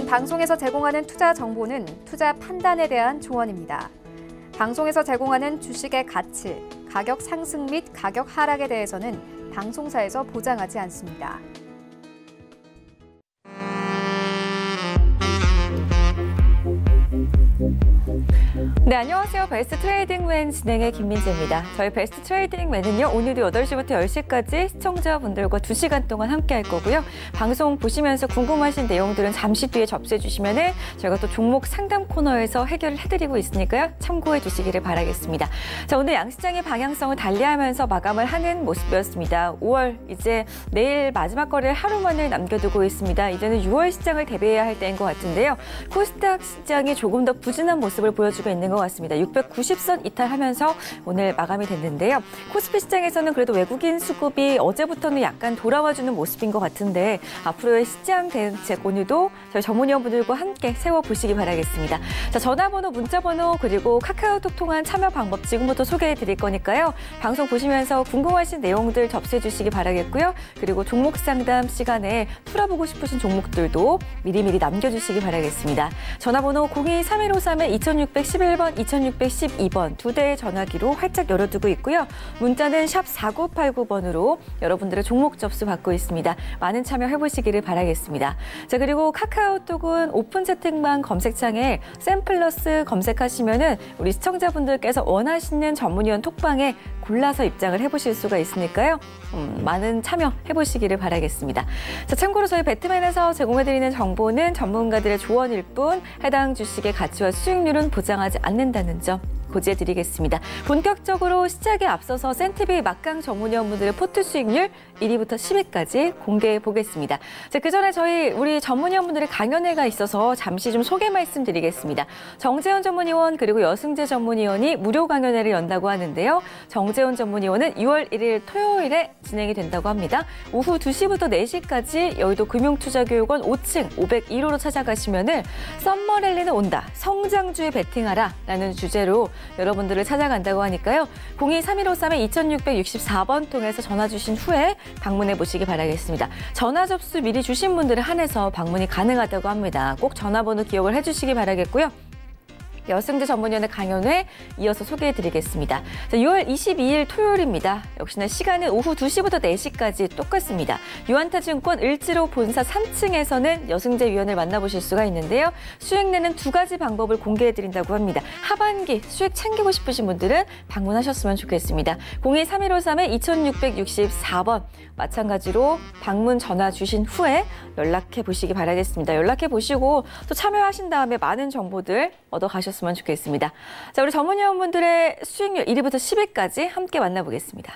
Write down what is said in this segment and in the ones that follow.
이번 방송에서 제공하는 투자 정보는 투자 판단에 대한 조언입니다. 방송에서 제공하는 주식의 가치, 가격 상승 및 가격 하락에 대해서는 방송사에서 보장하지 않습니다. 네, 안녕하세요. 베스트 트레이딩맨 진행의 김민재입니다. 저희 베스트 트레이딩맨은요, 오늘도 8시부터 10시까지 시청자분들과 2시간 동안 함께 할 거고요. 방송 보시면서 궁금하신 내용들은 잠시 뒤에 접수해 주시면 저희가 또 종목 상담 코너에서 해결을 해드리고 있으니까요. 참고해 주시기를 바라겠습니다. 자, 오늘 양시장의 방향성을 달리하면서 마감을 하는 모습이었습니다. 5월 이제 내일 마지막 거래를 하루만을 남겨두고 있습니다. 이제는 6월 시장을 대비해야 할 때인 것 같은데요. 코스닥 시장이 조금 더 부진한 모습을 보여주고 있는 것 같습니다. 690선 이탈하면서 오늘 마감이 됐는데요. 코스피 시장에서는 그래도 외국인 수급이 어제부터는 약간 돌아와주는 모습인 것 같은데 앞으로의 시장 대책 오늘도 저희 전문위원분들과 함께 세워보시기 바라겠습니다. 자, 전화번호, 문자번호 그리고 카카오톡 통한 참여 방법 지금부터 소개해 드릴 거니까요. 방송 보시면서 궁금하신 내용들 접수해 주시기 바라겠고요. 그리고 종목 상담 시간에 풀어보고 싶으신 종목들도 미리미리 남겨주시기 바라겠습니다. 전화번호 02-3153-2611번, 2612번 두 대의 전화기로 활짝 열어두고 있고요. 문자는 샵 4989번으로 여러분들의 종목 접수 받고 있습니다. 많은 참여해보시기를 바라겠습니다. 자, 그리고 카카오톡은 오픈 채팅방 검색창에 샘플러스 검색하시면은 우리 시청자분들께서 원하시는 전문위원 톡방에 골라서 입장을 해보실 수가 있으니까요. 많은 참여해보시기를 바라겠습니다. 자, 참고로 저희 배트맨에서 제공해드리는 정보는 전문가들의 조언일 뿐 해당 주식의 가치와 수익률은 보장하지 않는다는 점 고지해드리겠습니다. 본격적으로 시작에 앞서서 센티비 막강 전문위원분들의 포트 수익률 1위부터 10위까지 공개해 보겠습니다. 자, 그 전에 우리 전문위원분들의 강연회가 있어서 잠시 좀 소개 말씀드리겠습니다. 정재훈 전문위원 그리고 여승재 전문위원이 무료 강연회를 연다고 하는데요. 정재훈 전문위원은 6월 1일 토요일에 진행이 된다고 합니다. 오후 2시부터 4시까지 여의도 금융투자교육원 5층 501호로 찾아가시면은 썸머랠리는 온다. 성장주에 베팅하라 라는 주제로 여러분들을 찾아간다고 하니까요. 02-3153-2664번 통해서 전화 주신 후에 방문해 보시기 바라겠습니다. 전화 접수 미리 주신 분들은 한해서 방문이 가능하다고 합니다. 꼭 전화번호 기억을 해주시기 바라겠고요. 여승재 전문위원의 강연회 이어서 소개해드리겠습니다. 자, 6월 22일 토요일입니다. 역시나 시간은 오후 2시부터 4시까지 똑같습니다. 유한타증권 을지로 본사 3층에서는 여승재 위원을 만나보실 수가 있는데요. 수익 내는 2가지 방법을 공개해드린다고 합니다. 하반기 수익 챙기고 싶으신 분들은 방문하셨으면 좋겠습니다. 02-3153-2664번 마찬가지로 방문 전화 주신 후에 연락해 보시기 바라겠습니다. 연락해 보시고 또 참여하신 다음에 많은 정보들 얻어가셨으면 좋겠습니다. 자, 우리 전문위원분들의 수익률 1위부터 10위까지 함께 만나보겠습니다.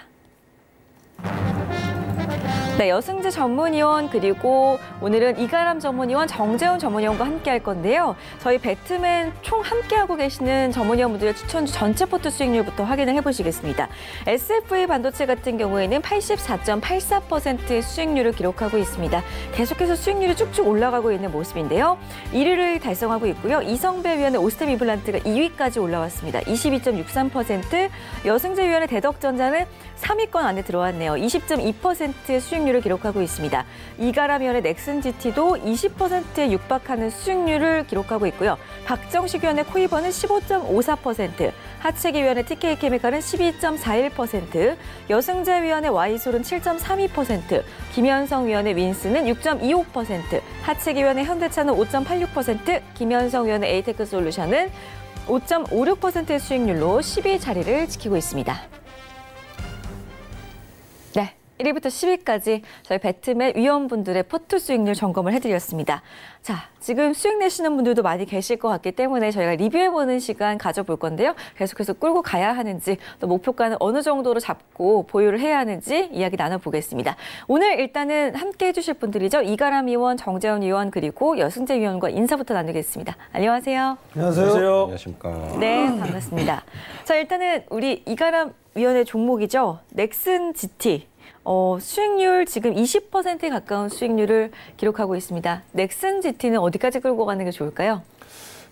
네, 여승재 전문위원 그리고 오늘은 이가람 전문위원, 정재훈 전문위원과 함께 할 건데요. 저희 배트맨 총 함께하고 계시는 전문위원분들의 추천주 전체 포트 수익률부터 확인을 해보시겠습니다. SFA 반도체 같은 경우에는 84.84%의 수익률을 기록하고 있습니다. 계속해서 수익률이 쭉쭉 올라가고 있는 모습인데요. 1위를 달성하고 있고요. 이성배 위원의 오스템 이블란트가 2위까지 올라왔습니다. 22.63%, 여승재 위원의 대덕전자는 3위권 안에 들어왔네요. 20.2%의 수익률을 기록하고 있습니다. 이가람 위원의 넥슨GT도 20%에 육박하는 수익률을 기록하고 있고요. 박정식 위원의 코이버는 15.54%, 하채기 위원의 TK케미칼은 12.41%, 여승재 위원의 와이솔은 7.32%, 김현성 위원의 윈스는 6.25%, 하채기 위원의 현대차는 5.86%, 김현성 위원의 에이테크솔루션은 5.56%의 수익률로 10위 자리를 지키고 있습니다. 네, 1위부터 10위까지 저희 배트맨 위원분들의 포트 수익률 점검을 해드렸습니다. 자, 지금 수익 내시는 분들도 많이 계실 것 같기 때문에 저희가 리뷰해보는 시간 가져볼 건데요. 계속해서 끌고 가야 하는지 또 목표가는 어느 정도로 잡고 보유를 해야 하는지 이야기 나눠보겠습니다. 오늘 일단은 함께 해주실 분들이죠. 이가람 위원, 정재훈 위원 그리고 여승재 위원과 인사부터 나누겠습니다. 안녕하세요. 안녕하세요. 안녕하십니까. 네, 반갑습니다. 자, 일단은 우리 이가람 위원의 종목이죠. 넥슨GT. 수익률 지금 20%에 가까운 수익률을 기록하고 있습니다. 넥슨GT는 어디까지 끌고 가는 게 좋을까요?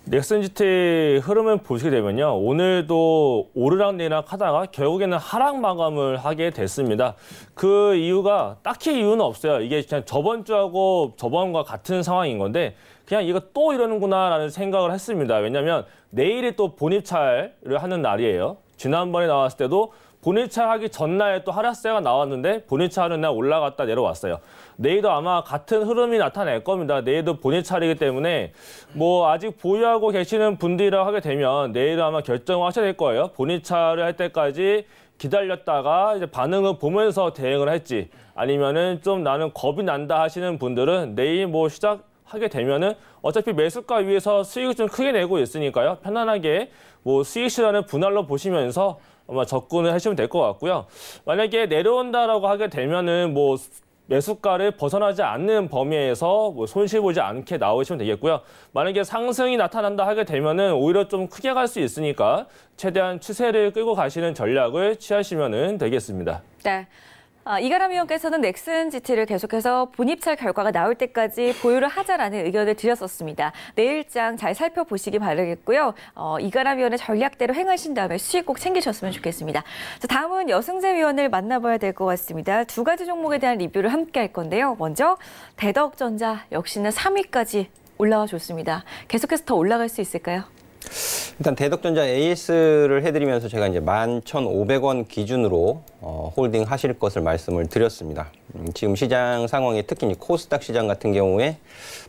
넥슨GT 흐름을 보시게 되면요. 오늘도 오르락내리락 하다가 결국에는 하락 마감을 하게 됐습니다. 그 이유가 딱히 이유는 없어요. 이게 그냥 저번 주하고 저번과 같은 상황인 건데 그냥 이거 또 이러는구나라는 생각을 했습니다. 왜냐하면 내일이 또 본입찰을 하는 날이에요. 지난번에 나왔을 때도 본입찰 하기 전날에 또 하락세가 나왔는데 본입찰하는 날 올라갔다 내려왔어요. 내일도 아마 같은 흐름이 나타날 겁니다. 내일도 본입찰이기 때문에 뭐 아직 보유하고 계시는 분들이라고 하게 되면 내일 아마 결정하셔야 될 거예요. 본입찰을 할 때까지 기다렸다가 이제 반응을 보면서 대응을 할지 아니면은 좀 나는 겁이 난다 하시는 분들은 내일 뭐 시작하게 되면은 어차피 매수가 위에서 수익을 좀 크게 내고 있으니까요. 편안하게 뭐 수익 실현을 분할로 보시면서 아마 접근을 하시면 될 것 같고요. 만약에 내려온다라고 하게 되면은 뭐 매수가를 벗어나지 않는 범위에서 뭐 손실 보지 않게 나오시면 되겠고요. 만약에 상승이 나타난다 하게 되면은 오히려 좀 크게 갈 수 있으니까 최대한 추세를 끌고 가시는 전략을 취하시면 되겠습니다. 네. 이가람 위원께서는 넥슨GT를 계속해서 본입찰 결과가 나올 때까지 보유를 하자라는 의견을 드렸었습니다. 내일장 잘 살펴보시기 바라겠고요. 이가람 위원의 전략대로 행하신 다음에 수익 꼭 챙기셨으면 좋겠습니다. 자, 다음은 여승재 위원을 만나봐야 될 것 같습니다. 두 가지 종목에 대한 리뷰를 함께 할 건데요. 먼저 대덕전자 역시는 3위까지 올라와 줬습니다. 계속해서 더 올라갈 수 있을까요? 일단 대덕전자 AS를 해드리면서 제가 이제 11,500원 기준으로 홀딩 하실 것을 말씀을 드렸습니다. 지금 시장 상황이 특히 코스닥 시장 같은 경우에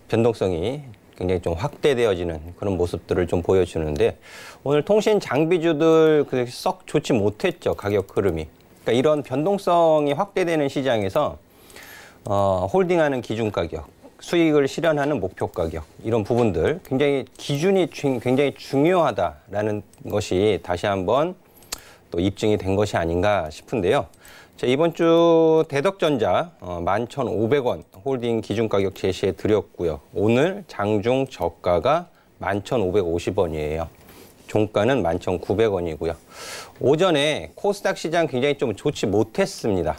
변동성이 굉장히 좀 확대되어지는 그런 모습들을 좀 보여주는데 오늘 통신 장비주들 썩 좋지 못했죠. 가격 흐름이. 그러니까 이런 변동성이 확대되는 시장에서 홀딩하는 기준 가격, 수익을 실현하는 목표 가격 이런 부분들 굉장히 기준이 굉장히 중요하다라는 것이 다시 한번 또 입증이 된 것이 아닌가 싶은데요. 자, 이번 주 대덕전자 11,500원 홀딩 기준 가격 제시해 드렸고요. 오늘 장중 저가가 11,550원이에요. 종가는 11,900원이고요. 오전에 코스닥 시장 굉장히 좀 좋지 못했습니다.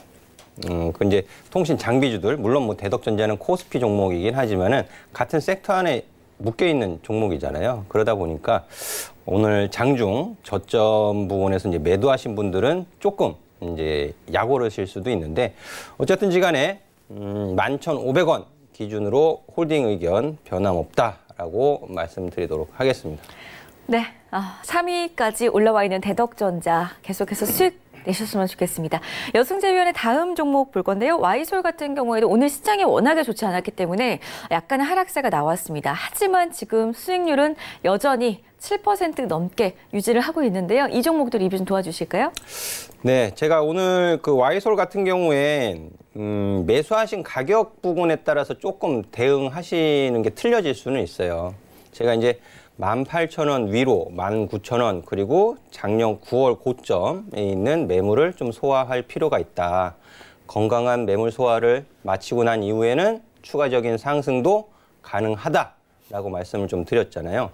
그 이제 통신 장비주들 물론 뭐 대덕전자는 코스피 종목이긴 하지만은 같은 섹터 안에 묶여 있는 종목이잖아요. 그러다 보니까 오늘 장중 저점 부분에서 이제 매도하신 분들은 조금 이제 약오르실 수도 있는데 어쨌든지간에 11,500원 기준으로 홀딩 의견 변함없다라고 말씀드리도록 하겠습니다. 네, 3위까지 올라와 있는 대덕전자 계속해서 수익 내셨으면 좋겠습니다. 여승재 위원의 다음 종목 볼 건데요. 와이솔 같은 경우에도 오늘 시장이 워낙에 좋지 않았기 때문에 약간의 하락세가 나왔습니다. 하지만 지금 수익률은 여전히 7% 넘게 유지를 하고 있는데요. 이 종목도 리뷰 좀 도와주실까요? 네, 제가 오늘 그 와이솔 같은 경우에 매수하신 가격 부분에 따라서 조금 대응하시는 게 틀려질 수는 있어요. 제가 이제 18,000원 위로 19,000원 그리고 작년 9월 고점에 있는 매물을 좀 소화할 필요가 있다. 건강한 매물 소화를 마치고 난 이후에는 추가적인 상승도 가능하다라고 말씀을 좀 드렸잖아요.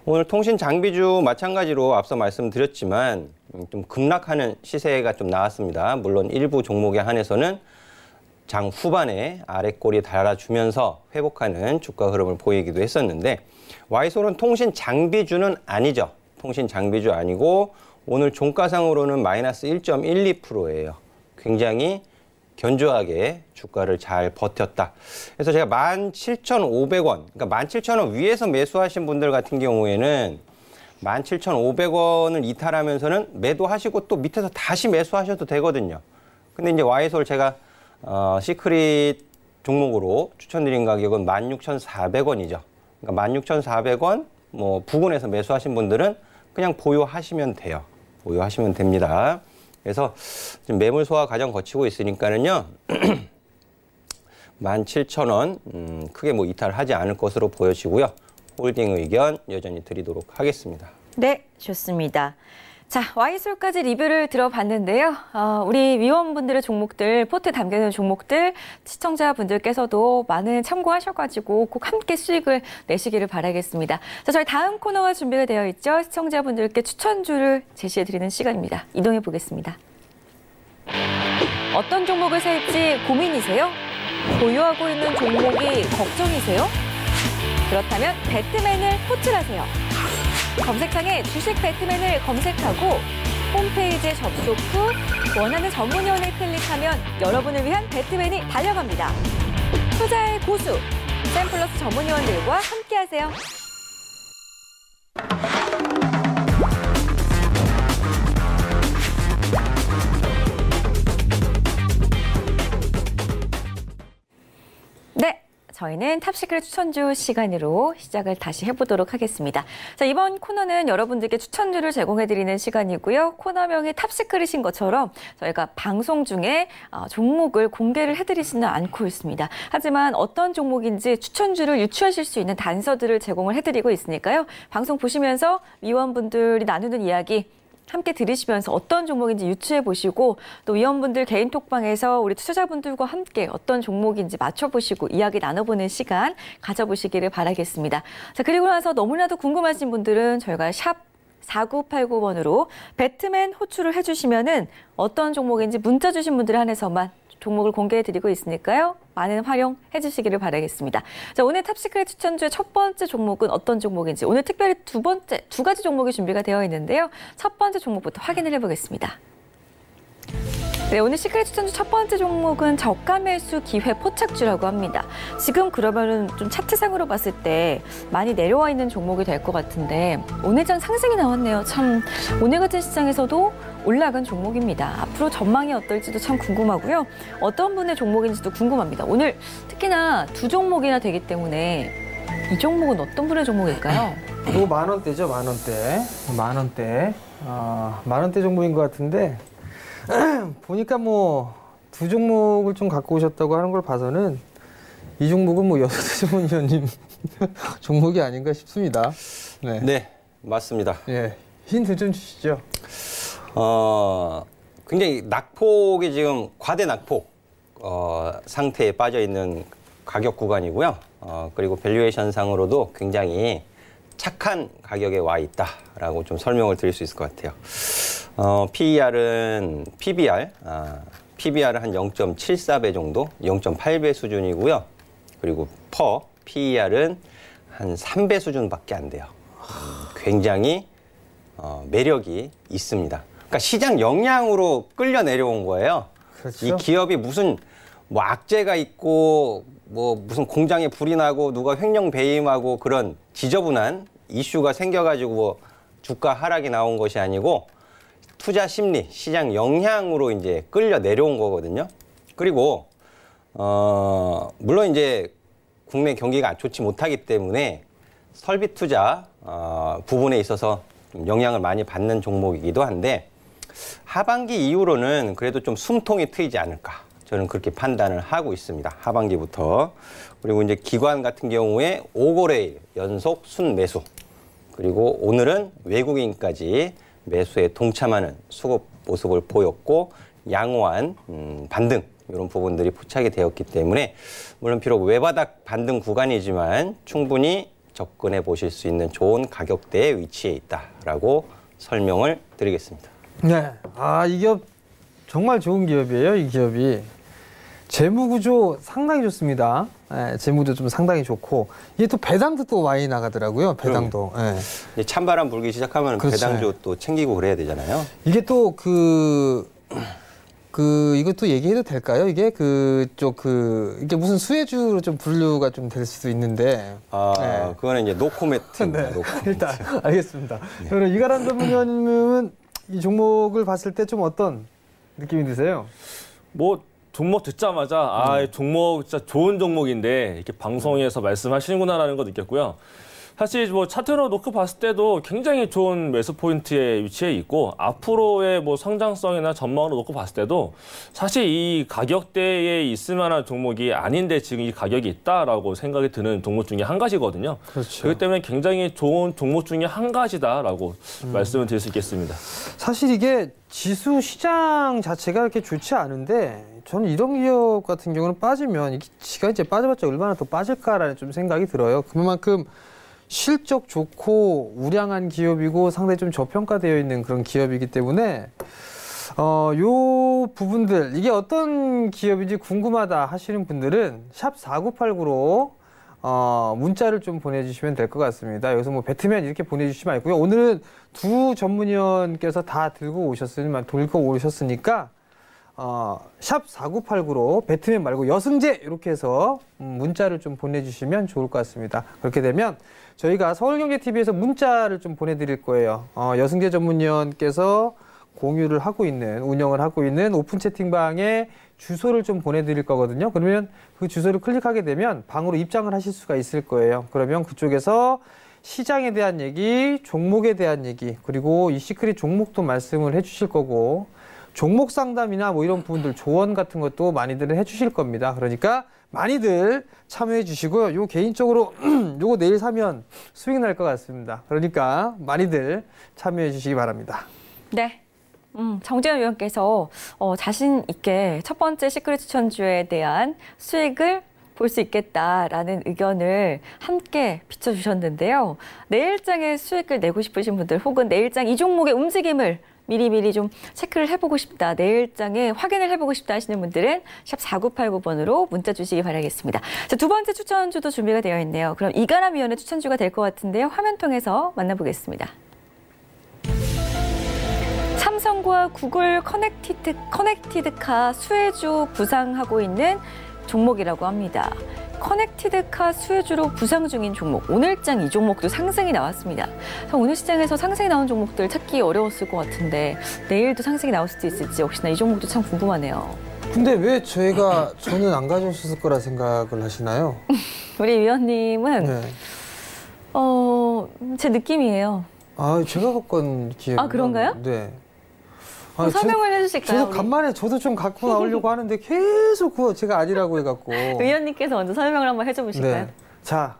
오늘 통신 장비주 마찬가지로 앞서 말씀드렸지만 좀 급락하는 시세가 좀 나왔습니다. 물론 일부 종목에 한해서는 장 후반에 아랫골이 달아주면서 회복하는 주가 흐름을 보이기도 했었는데 와이솔은 통신 장비주는 아니죠. 통신 장비주 아니고 오늘 종가상으로는 마이너스 1.12%예요. 굉장히 견조하게 주가를 잘 버텼다. 그래서 제가 17,500원, 그러니까 17,000원 위에서 매수하신 분들 같은 경우에는 17,500원을 이탈하면서는 매도하시고 또 밑에서 다시 매수하셔도 되거든요. 근데 이제 와이솔 제가 시크릿 종목으로 추천드린 가격은 16,400원이죠. 그러니까 16,400원 뭐 부근에서 매수하신 분들은 그냥 보유하시면 돼요. 보유하시면 됩니다. 그래서 지금 매물 소화 과정 거치고 있으니까는요. 17,000원 크게 뭐 이탈하지 않을 것으로 보여지고요. 홀딩 의견 여전히 드리도록 하겠습니다. 네, 좋습니다. 자, 와이솔까지 리뷰를 들어봤는데요. 우리 위원분들의 종목들, 포트에 담겨있는 종목들, 시청자분들께서도 많은 참고하셔가지고 꼭 함께 수익을 내시기를 바라겠습니다. 자, 저희 다음 코너가 준비가 되어 있죠. 시청자분들께 추천주를 제시해드리는 시간입니다. 이동해 보겠습니다. 어떤 종목을 살지 고민이세요? 보유하고 있는 종목이 걱정이세요? 그렇다면 배트맨을 호출하세요. 검색창에 주식 배트맨을 검색하고 홈페이지에 접속 후 원하는 전문위원을 클릭하면 여러분을 위한 배트맨이 달려갑니다. 투자의 고수, 샘플러스 전문위원들과 함께하세요. 네. 저희는 탑시크릿 추천주 시간으로 시작을 다시 해보도록 하겠습니다. 자, 이번 코너는 여러분들께 추천주를 제공해드리는 시간이고요. 코너명이 탑시크릿인 것처럼 저희가 방송 중에 종목을 공개를 해드리지는 않고 있습니다. 하지만 어떤 종목인지 추천주를 유추하실 수 있는 단서들을 제공을 해드리고 있으니까요. 방송 보시면서 위원분들이 나누는 이야기 함께 들으시면서 어떤 종목인지 유추해 보시고 또 위원분들 개인 톡방에서 우리 투자자분들과 함께 어떤 종목인지 맞춰보시고 이야기 나눠보는 시간 가져보시기를 바라겠습니다. 자, 그리고 나서 너무나도 궁금하신 분들은 저희가 샵 4989번으로 배트맨 호출을 해주시면은 어떤 종목인지 문자 주신 분들 한해서만 종목을 공개해드리고 있으니까요. 많은 활용해 주시기를 바라겠습니다. 자, 오늘 탑시크릿 추천주의 첫 번째 종목은 어떤 종목인지 오늘 특별히 두 가지 종목이 준비가 되어 있는데요. 첫 번째 종목부터 확인을 해보겠습니다. 네, 오늘 시크릿 추천주 첫 번째 종목은 저가 매수 기회 포착주라고 합니다. 지금 그러면은 좀 차트상으로 봤을 때 많이 내려와 있는 종목이 될 것 같은데 오늘 장 상승이 나왔네요. 참 오늘 같은 시장에서도 올라간 종목입니다. 앞으로 전망이 어떨지도 참 궁금하고요. 어떤 분의 종목인지도 궁금합니다. 오늘 특히나 두 종목이나 되기 때문에 이 종목은 어떤 분의 종목일까요? 이거 10,000원대죠, 10,000원대. 10,000원대. 10,000원대 종목인 것 같은데 보니까 뭐 두 종목을 좀 갖고 오셨다고 하는 걸 봐서는 이 종목은 뭐 여섯대 전문위원님 종목이 아닌가 싶습니다. 네, 네, 맞습니다. 예, 힌트 좀 주시죠. 굉장히 낙폭이 지금 과대 낙폭 상태에 빠져 있는 가격 구간이고요. 그리고 밸류에이션 상으로도 굉장히 착한 가격에 와 있다라고 좀 설명을 드릴 수 있을 것 같아요. PER은 PBR은 한 0.74배 정도, 0.8배 수준이고요. 그리고 PER은 한 3배 수준밖에 안 돼요. 굉장히 매력이 있습니다. 그러니까 시장 영향으로 끌려 내려온 거예요. 그렇죠. 이 기업이 무슨 뭐 악재가 있고 뭐 무슨 공장에 불이 나고 누가 횡령 배임하고 그런 지저분한 이슈가 생겨가지고 뭐 주가 하락이 나온 것이 아니고 투자 심리, 시장 영향으로 이제 끌려 내려온 거거든요. 그리고 물론 이제 국내 경기가 좋지 못하기 때문에 설비 투자 부분에 있어서 좀 영향을 많이 받는 종목이기도 한데 하반기 이후로는 그래도 좀 숨통이 트이지 않을까. 저는 그렇게 판단을 하고 있습니다. 하반기부터. 그리고 이제 기관 같은 경우에 5거래일 연속 순매수. 그리고 오늘은 외국인까지 매수에 동참하는 수급 모습을 보였고 양호한 반등 이런 부분들이 포착이 되었기 때문에 물론 비록 외바닥 반등 구간이지만 충분히 접근해 보실 수 있는 좋은 가격대에 위치해 있다라고 설명을 드리겠습니다. 네, 이 기업 정말 좋은 기업이에요. 이 기업이 재무 구조 상당히 좋습니다. 네, 재무도 좀 상당히 좋고 이게 또 배당도 또 많이 나가더라고요. 배당도. 네. 이제 찬바람 불기 시작하면 그렇죠. 배당주 또 챙기고 그래야 되잖아요. 이게 또 이것도 얘기해도 될까요? 이게 이게 무슨 수혜주로 좀 분류가 좀 될 수도 있는데. 네. 그거는 이제 노코멘트입니다. 네. 노코멘트. 일단 알겠습니다. 그러면 이가람 전문위원님은 이 종목을 봤을 때 좀 어떤 느낌이 드세요? 뭐 종목 듣자마자 종목 진짜 좋은 종목인데 이렇게 방송에서 말씀하시는구나라는 거 느꼈고요. 사실 뭐 차트로 놓고 봤을 때도 굉장히 좋은 매수 포인트에 위치해 있고 앞으로의 뭐 성장성이나 전망으로 놓고 봤을 때도 사실 이 가격대에 있을 만한 종목이 아닌데 지금 이 가격이 있다라고 생각이 드는 종목 중에 한 가지거든요. 그렇죠. 그렇기 때문에 굉장히 좋은 종목 중에 한 가지다라고 말씀을 드릴 수 있겠습니다. 사실 이게 지수 시장 자체가 이렇게 좋지 않은데 저는 이런 기업 같은 경우는 빠지면 이게 지가 이제 빠져봤자 얼마나 더 빠질까라는 좀 생각이 들어요. 그만큼 실적 좋고 우량한 기업이고 상당히 좀 저평가되어 있는 그런 기업이기 때문에 요 부분들 이게 어떤 기업인지 궁금하다 하시는 분들은 샵 4989로 문자를 좀 보내주시면 될 것 같습니다. 여기서 뭐 배트맨 이렇게 보내주시면 아니고요. 오늘은 두 전문위원께서 다 들고 오셨으니까 샵 4989로 배트맨 말고 여승재 이렇게 해서 문자를 좀 보내주시면 좋을 것 같습니다. 그렇게 되면 저희가 서울경제TV에서 문자를 좀 보내드릴 거예요. 여승재 전문위원께서 공유를 하고 있는, 운영을 하고 있는 오픈 채팅방에 주소를 좀 보내드릴 거거든요. 그러면 그 주소를 클릭하게 되면 방으로 입장을 하실 수가 있을 거예요. 그러면 그쪽에서 시장에 대한 얘기, 종목에 대한 얘기, 그리고 이 시크릿 종목도 말씀을 해주실 거고, 종목 상담이나 뭐 이런 부분들 조언 같은 것도 많이들 해주실 겁니다. 그러니까 많이들 참여해 주시고요. 요 개인적으로 요거 내일 사면 수익 날 것 같습니다. 그러니까 많이들 참여해 주시기 바랍니다. 네. 정재현 위원께서 자신 있게 첫 번째 시크릿 추천주에 대한 수익을 볼 수 있겠다라는 의견을 함께 비춰주셨는데요. 내일장에 수익을 내고 싶으신 분들 혹은 내일장 이 종목의 움직임을 미리미리 좀 체크를 해보고 싶다, 내일장에 확인을 해보고 싶다 하시는 분들은 샵 4989번으로 문자 주시기 바라겠습니다. 자, 두 번째 추천주도 준비가 되어 있네요. 그럼 이가람 위원의 추천주가 될 것 같은데요. 화면 통해서 만나보겠습니다. 삼성과 구글 커넥티드카 수혜주 부상하고 있는 종목이라고 합니다. 커넥티드카 수혜주로 부상 중인 종목, 오늘장 이 종목도 상승이 나왔습니다. 오늘 시장에서 상승이 나온 종목들 찾기 어려웠을 것 같은데 내일도 상승이 나올 수도 있을지 혹시나 이 종목도 참 궁금하네요. 근데 왜 저는 안 가져오셨을 거라 생각을 하시나요? 우리 위원님은 네. 제 느낌이에요. 제가 갖고 온 기획. 그런가요? 네. 설명을 해주실까요? 저도 간만에 저도 좀 갖고 나오려고 하는데 계속 그거 제가 아니라고 해갖고. 위원님께서 먼저 설명을 한번 해줘 보실까요? 네. 자,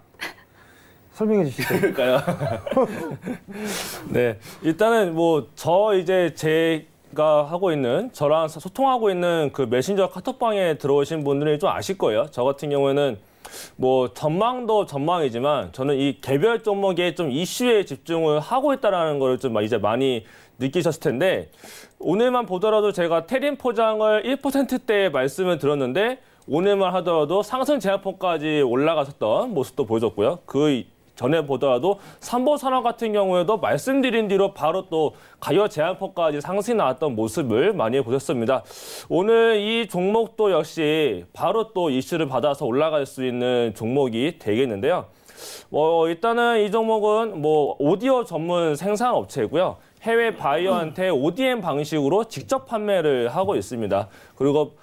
설명해 주시죠. 그럴까요? 네, 일단은 제가 하고 있는, 저랑 소통하고 있는 그 메신저 카톡방에 들어오신 분들이 좀 아실 거예요. 저 같은 경우에는 전망도 전망이지만 저는 이 개별 종목의 좀 이슈에 집중을 하고 있다는 걸 좀 이제 많이 느끼셨을 텐데, 오늘만 보더라도 제가 테린 포장을 1%대에 말씀을 드렸는데 오늘만 하더라도 상승 제한폭까지 올라갔었던 모습도 보여줬고요. 그 전에 보더라도 삼보산업 같은 경우에도 말씀드린 뒤로 바로 또 가격 제한폭까지 상승이 나왔던 모습을 많이 보셨습니다. 오늘 이 종목도 역시 바로 또 이슈를 받아서 올라갈 수 있는 종목이 되겠는데요. 일단은 이 종목은 오디오 전문 생산 업체고요. 해외 바이어한테 ODM 방식으로 직접 판매를 하고 있습니다. 그리고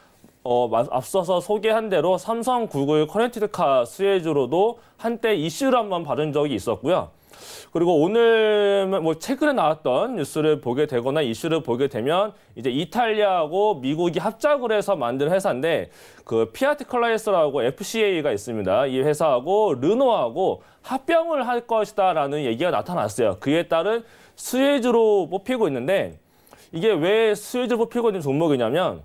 앞서서 소개한 대로 삼성, 구글, 커넥티드카 수혜주로도 한때 이슈를 한번 받은 적이 있었고요. 그리고 오늘 최근에 나왔던 뉴스를 보게 되거나 이슈를 보게 되면 이제 이탈리아하고 미국이 합작을 해서 만든 회사인데, 그 피아트 클라이스라고 FCA가 있습니다. 이 회사하고 르노하고 합병을 할 것이다라는 얘기가 나타났어요. 그에 따른 수혜주로 뽑히고 있는데, 이게 왜 수혜주로 뽑히고 있는 종목이냐면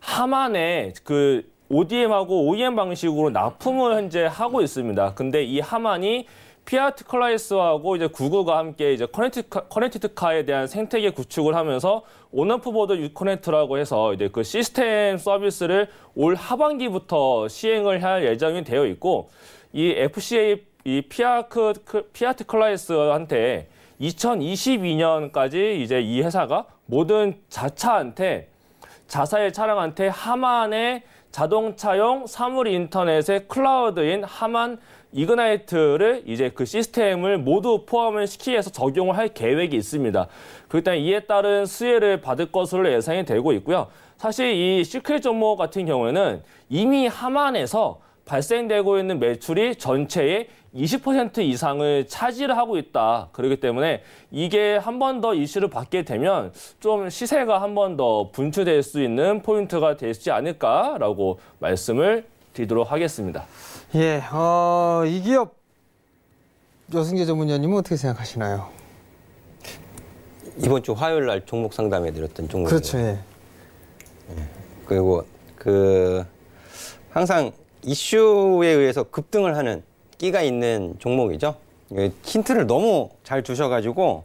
하만에 그 ODM하고 OEM 방식으로 납품을 현재 하고 있습니다. 근데 이 하만이 피아트 클라이스하고 이제 구글과 함께 이제 커넥티드카에 대한 생태계 구축을 하면서 온오프보드 유커넥트라고 해서 이제 그 시스템 서비스를 올 하반기부터 시행을 할 예정이 되어 있고, 이 FCA 이 피아트 클라이스한테 2022년까지 이제 이 회사가 모든 자사의 차량한테 하만의 자동차용 사물 인터넷의 클라우드인 하만 이그나이트를 이제 그 시스템을 모두 포함을 시키해서 적용을 할 계획이 있습니다. 그렇기 때문에 이에 따른 수혜를 받을 것으로 예상이 되고 있고요. 사실 이 시크릿 종목 같은 경우에는 이미 하만에서 발생되고 있는 매출이 전체의 20% 이상을 차지를 하고 있다. 그렇기 때문에 이게 한 번 더 이슈를 받게 되면 좀 시세가 한 번 더 분출될 수 있는 포인트가 되지 않을까라고 말씀을 드리도록 하겠습니다. 예, 이 기업 여승재 전문위원님은 어떻게 생각하시나요? 이번 주 화요일 날 종목 상담해 드렸던 종목이에요. 그렇죠. 예. 그리고 항상 이슈에 의해서 급등을 하는 끼가 있는 종목이죠. 힌트를 너무 잘 주셔가지고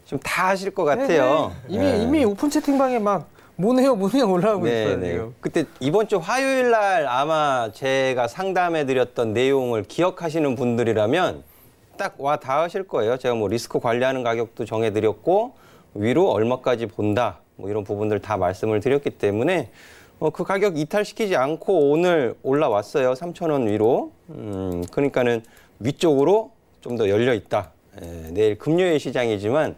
좀 다 아실 것 같아요. 이미 오픈 채팅방에 막 모네요 올라오고 네, 있어요. 네. 지금. 그때 이번 주 화요일 날 아마 제가 상담해 드렸던 내용을 기억하시는 분들이라면 딱 와 닿으실 거예요. 제가 뭐 리스크 관리하는 가격도 정해 드렸고 위로 얼마까지 본다. 뭐 이런 부분들 다 말씀을 드렸기 때문에 그 가격 이탈시키지 않고 오늘 올라왔어요. 3,000원 위로. 그러니까는 위쪽으로 좀 더 열려 있다. 내일 금요일 시장이지만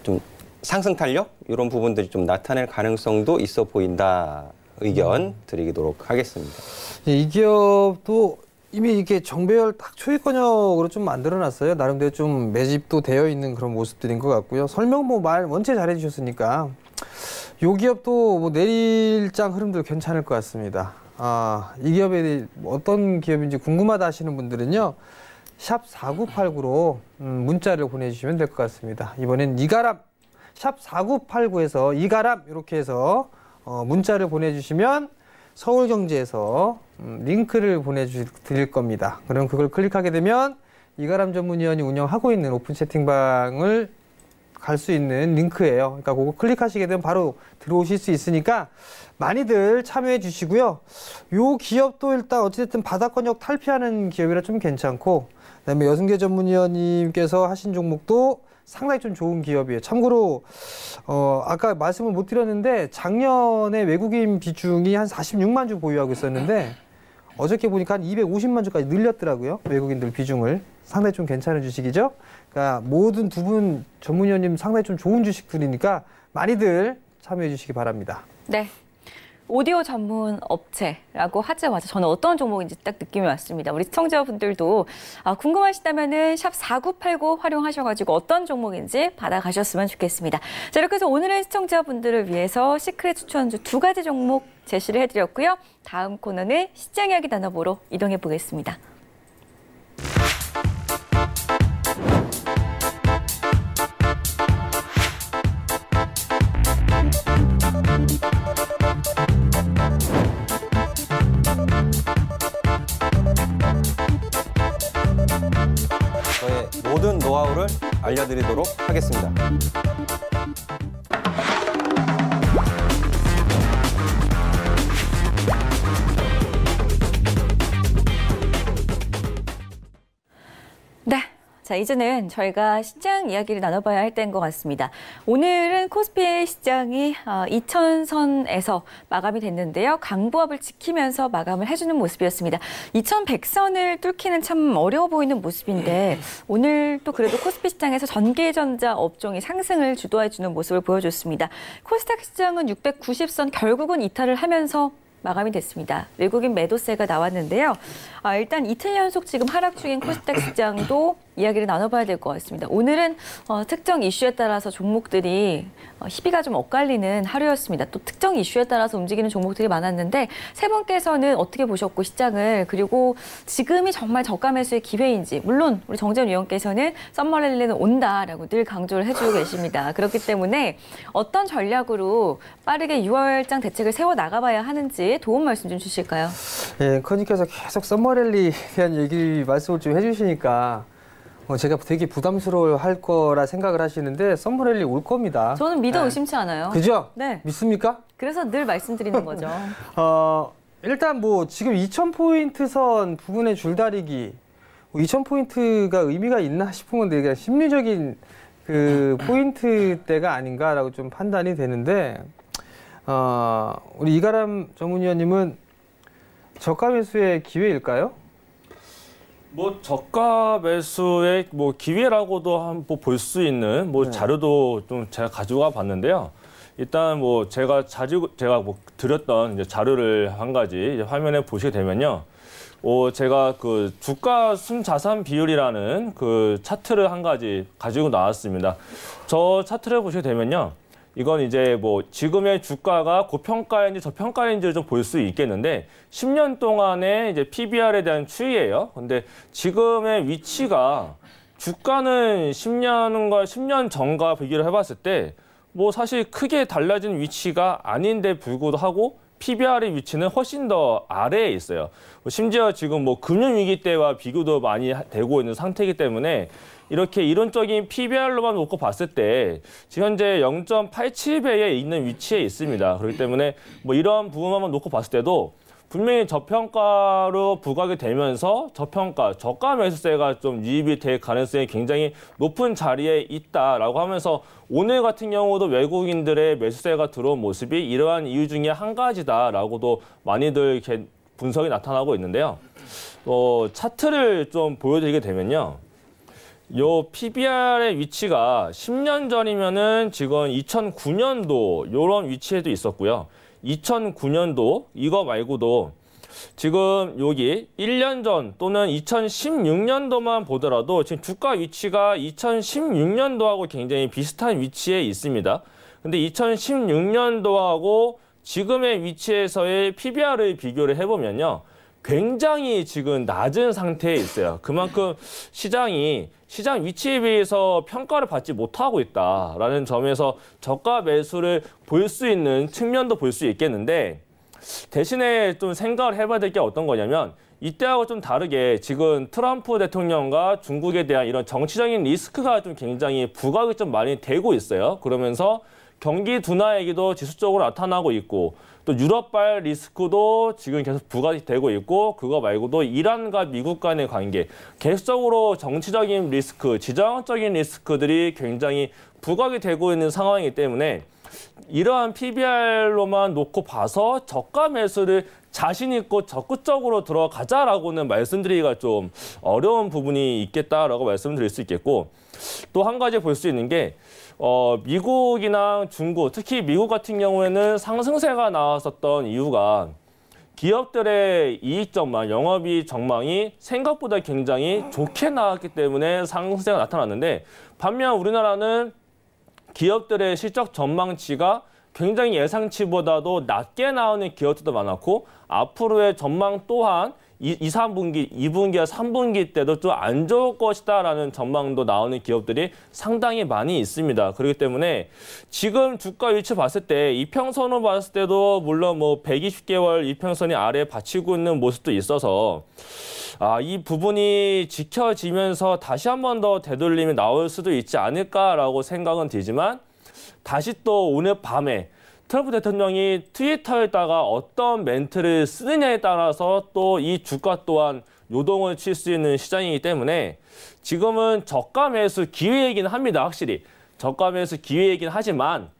좀 상승 탄력 이런 부분들이 좀 나타낼 가능성도 있어 보인다. 의견 드리도록 하겠습니다. 이 기업도 이미 이렇게 정배열 딱 초입권역으로 좀 만들어놨어요. 나름대로 좀 매집도 되어 있는 그런 모습들인 것 같고요. 설명 뭐 말 원체 잘해주셨으니까 이 기업도 뭐 내일장 흐름도 괜찮을 것 같습니다. 이 기업이 어떤 기업인지 궁금하다 하시는 분들은요. 샵 4989로 문자를 보내주시면 될 것 같습니다. 이번엔 이가람 샵 4989에서 이가람 이렇게 해서 문자를 보내주시면 서울경제에서 링크를 보내드릴 겁니다. 그럼 그걸 클릭하게 되면 이가람 전문위원이 운영하고 있는 오픈 채팅방을 갈 수 있는 링크예요. 그러니까 그거 클릭하시게 되면 바로 들어오실 수 있으니까 많이들 참여해 주시고요. 요 기업도 일단 어찌됐든 바닥권역 탈피하는 기업이라 좀 괜찮고, 그다음에 여승계 전문위원님께서 하신 종목도 상당히 좀 좋은 기업이에요. 참고로 아까 말씀을 못 드렸는데 작년에 외국인 비중이 한 46만 주 보유하고 있었는데 어저께 보니까 한 250만 주까지 늘렸더라고요. 외국인들 비중을. 상당히 좀 괜찮은 주식이죠. 그러니까 모든 두 분 전문위원님 상당히 좀 좋은 주식들이니까 많이들 참여해 주시기 바랍니다. 네. 오디오 전문 업체라고 하자마자 저는 어떤 종목인지 딱 느낌이 왔습니다. 우리 시청자분들도 궁금하시다면은 샵 4989 활용하셔가지고 어떤 종목인지 받아가셨으면 좋겠습니다. 자, 이렇게 해서 오늘은 시청자분들을 위해서 시크릿 추천주 2가지 종목 제시를 해드렸고요. 다음 코너는 시장 이야기 나눠보러 이동해 보겠습니다. 저의 모든 노하우를 알려드리도록 하겠습니다. 네. 자, 이제는 저희가 시장 이야기를 나눠봐야 할 때인 것 같습니다. 오늘은 코스피의 시장이 2000선에서 마감이 됐는데요. 강보합을 지키면서 마감을 해주는 모습이었습니다. 2100선을 뚫기는 참 어려워 보이는 모습인데 오늘 또 그래도 코스피 시장에서 전기전자 업종이 상승을 주도해주는 모습을 보여줬습니다. 코스닥 시장은 690선 결국은 이탈을 하면서 마감이 됐습니다. 외국인 매도세가 나왔는데요. 일단 이틀 연속 지금 하락 중인 코스닥 시장도 이야기를 나눠봐야 될 것 같습니다. 오늘은 특정 이슈에 따라서 종목들이 희비가 좀 엇갈리는 하루였습니다. 또 특정 이슈에 따라서 움직이는 종목들이 많았는데 세 분께서는 어떻게 보셨고 시장을, 그리고 지금이 정말 저가 매수의 기회인지, 물론 우리 정재훈 위원께서는 썸머랠리는 온다라고 늘 강조를 해주고 계십니다. 그렇기 때문에 어떤 전략으로 빠르게 6월장 대책을 세워나가봐야 하는지 도움 말씀 좀 주실까요? 예, 커님께서 계속 썸머랠리에 대한 말씀을 좀 해주시니까 제가 되게 부담스러워할 거라 생각을 하시는데 썸머랠리 올 겁니다. 저는 믿어 의심치 않아요. 그죠? 네. 믿습니까? 그래서 늘 말씀드리는 거죠. 일단 뭐 지금 2000포인트 선 부분의 줄다리기, 2000포인트가 의미가 있나 싶은 건데 그냥 심리적인 그 포인트대가 아닌가라고 좀 판단이 되는데, 우리 이가람 전문위원님은 저가 매수의 기회일까요? 뭐 저가 매수의 뭐 기회라고도 한번 볼 수 있는 뭐 자료도 좀 제가 가져가 봤는데요. 일단 뭐 제가 뭐 드렸던 이제 자료를 한 가지 이제 화면에 보시게 되면요. 제가 그 주가 순자산 비율이라는 그 차트를 한 가지 가지고 나왔습니다. 저 차트를 보시게 되면요. 이건 이제 뭐 지금의 주가가 고평가인지 저평가인지를 좀 볼 수 있겠는데 10년 동안의 이제 PBR에 대한 추이예요. 근데 지금의 위치가 주가는 10년 전과 비교를 해봤을 때 뭐 사실 크게 달라진 위치가 아닌데 불구하고 PBR의 위치는 훨씬 더 아래에 있어요. 심지어 지금 뭐 금융위기 때와 비교도 많이 되고 있는 상태이기 때문에 이렇게 이론적인 PBR로만 놓고 봤을 때 지금 현재 0.87배에 있는 위치에 있습니다. 그렇기 때문에 뭐 이런 부분만 놓고 봤을 때도 분명히 저평가로 부각이 되면서 저가 매수세가 좀 유입이 될 가능성이 굉장히 높은 자리에 있다라고 하면서 오늘 같은 경우도 외국인들의 매수세가 들어온 모습이 이러한 이유 중에 한 가지다라고도 많이들 이렇게 분석이 나타나고 있는데요. 차트를 좀 보여드리게 되면요. 요 PBR의 위치가 10년 전이면은 지금 2009년도 요런 위치에도 있었고요. 2009년도 이거 말고도 지금 여기 1년 전 또는 2016년도만 보더라도 지금 주가 위치가 2016년도하고 굉장히 비슷한 위치에 있습니다. 근데 2016년도하고 지금의 위치에서의 PBR을 비교를 해보면요. 굉장히 지금 낮은 상태에 있어요. 그만큼 시장 위치에 비해서 평가를 받지 못하고 있다라는 점에서 저가 매수를 볼 수 있는 측면도 볼 수 있겠는데 대신에 좀 생각을 해봐야 될 게 어떤 거냐면 이때하고 좀 다르게 지금 트럼프 대통령과 중국에 대한 이런 정치적인 리스크가 좀 굉장히 부각이 좀 많이 되고 있어요. 그러면서 경기 둔화 얘기도 지수적으로 나타나고 있고 또 유럽발 리스크도 지금 계속 부각이 되고 있고 그거 말고도 이란과 미국 간의 관계 계속적으로 정치적인 리스크, 지정학적인 리스크들이 굉장히 부각이 되고 있는 상황이기 때문에 이러한 PBR로만 놓고 봐서 저가 매수를 자신 있고 적극적으로 들어가자라고는 말씀드리기가 좀 어려운 부분이 있겠다라고 말씀드릴 수 있겠고 또 한 가지 볼 수 있는 게 미국이나 중국, 특히 미국 같은 경우에는 상승세가 나왔었던 이유가 기업들의 이익 전망, 영업이익 전망이 생각보다 굉장히 좋게 나왔기 때문에 상승세가 나타났는데 반면 우리나라는 기업들의 실적 전망치가 굉장히 예상치보다도 낮게 나오는 기업들도 많았고 앞으로의 전망 또한 2분기와 3분기 때도 좀 안 좋을 것이다라는 전망도 나오는 기업들이 상당히 많이 있습니다. 그렇기 때문에 지금 주가 위치 봤을 때 이평선을 봤을 때도 물론 뭐 120개월 이평선이 아래에 받치고 있는 모습도 있어서 이 부분이 지켜지면서 다시 한 번 더 되돌림이 나올 수도 있지 않을까라고 생각은 들지만 다시 또 오늘 밤에 트럼프 대통령이 트위터에다가 어떤 멘트를 쓰느냐에 따라서 또 이 주가 또한 요동을 칠 수 있는 시장이기 때문에 지금은 저가 매수 기회이긴 합니다. 확실히. 저가 매수 기회이긴 하지만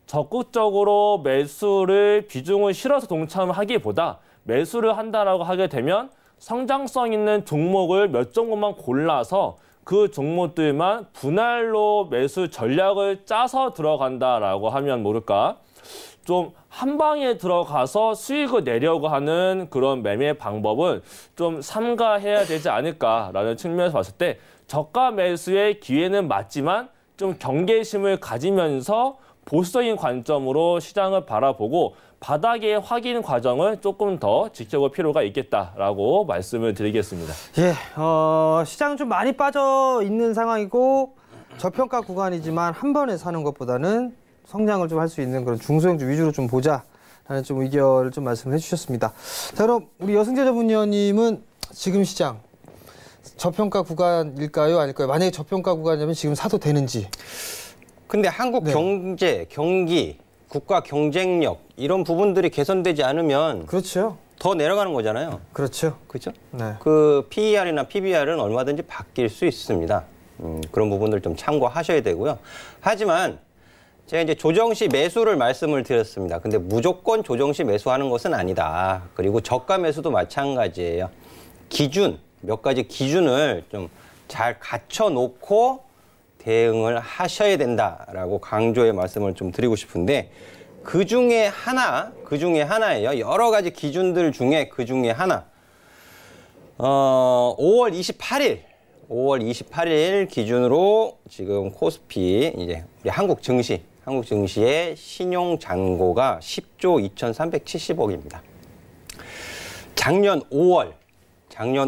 적극적으로 매수를 비중을 실어서 동참하기보다 매수를 한다라고 하게 되면 성장성 있는 종목을 몇 종목만 골라서 그 종목들만 분할로 매수 전략을 짜서 들어간다라고 하면 모를까. 좀 한 방에 들어가서 수익을 내려고 하는 그런 매매 방법은 좀 삼가해야 되지 않을까라는 측면에서 봤을 때 저가 매수의 기회는 맞지만 좀 경계심을 가지면서 보수적인 관점으로 시장을 바라보고 바닥의 확인 과정을 조금 더 지켜볼 필요가 있겠다라고 말씀을 드리겠습니다. 예, 시장은 좀 많이 빠져 있는 상황이고 저평가 구간이지만 한 번에 사는 것보다는 성장을 좀 할 수 있는 그런 중소형주 위주로 좀 보자라는 좀 의견을 좀 말씀해 주셨습니다. 자, 그럼 우리 여승재 전문위원님은 지금 시장 저평가 구간일까요? 아닐까요? 만약에 저평가 구간이라면 지금 사도 되는지. 근데 한국 경제, 경기, 국가 경쟁력 이런 부분들이 개선되지 않으면 그렇죠. 더 내려가는 거잖아요. 그렇죠. 그렇죠? 네. 그 PER이나 PBR은 얼마든지 바뀔 수 있습니다. 그런 부분들 좀 참고하셔야 되고요. 하지만 제가 이제 조정시 매수를 말씀을 드렸습니다. 근데 무조건 조정시 매수하는 것은 아니다. 그리고 저가 매수도 마찬가지예요. 기준, 몇 가지 기준을 좀 잘 갖춰놓고 대응을 하셔야 된다라고 강조의 말씀을 좀 드리고 싶은데 그 중에 하나예요. 여러 가지 기준들 중에 그 중에 하나. 5월 28일 기준으로 지금 코스피 이제 우리 한국 증시의 신용 잔고가 10조 2,370억입니다. 작년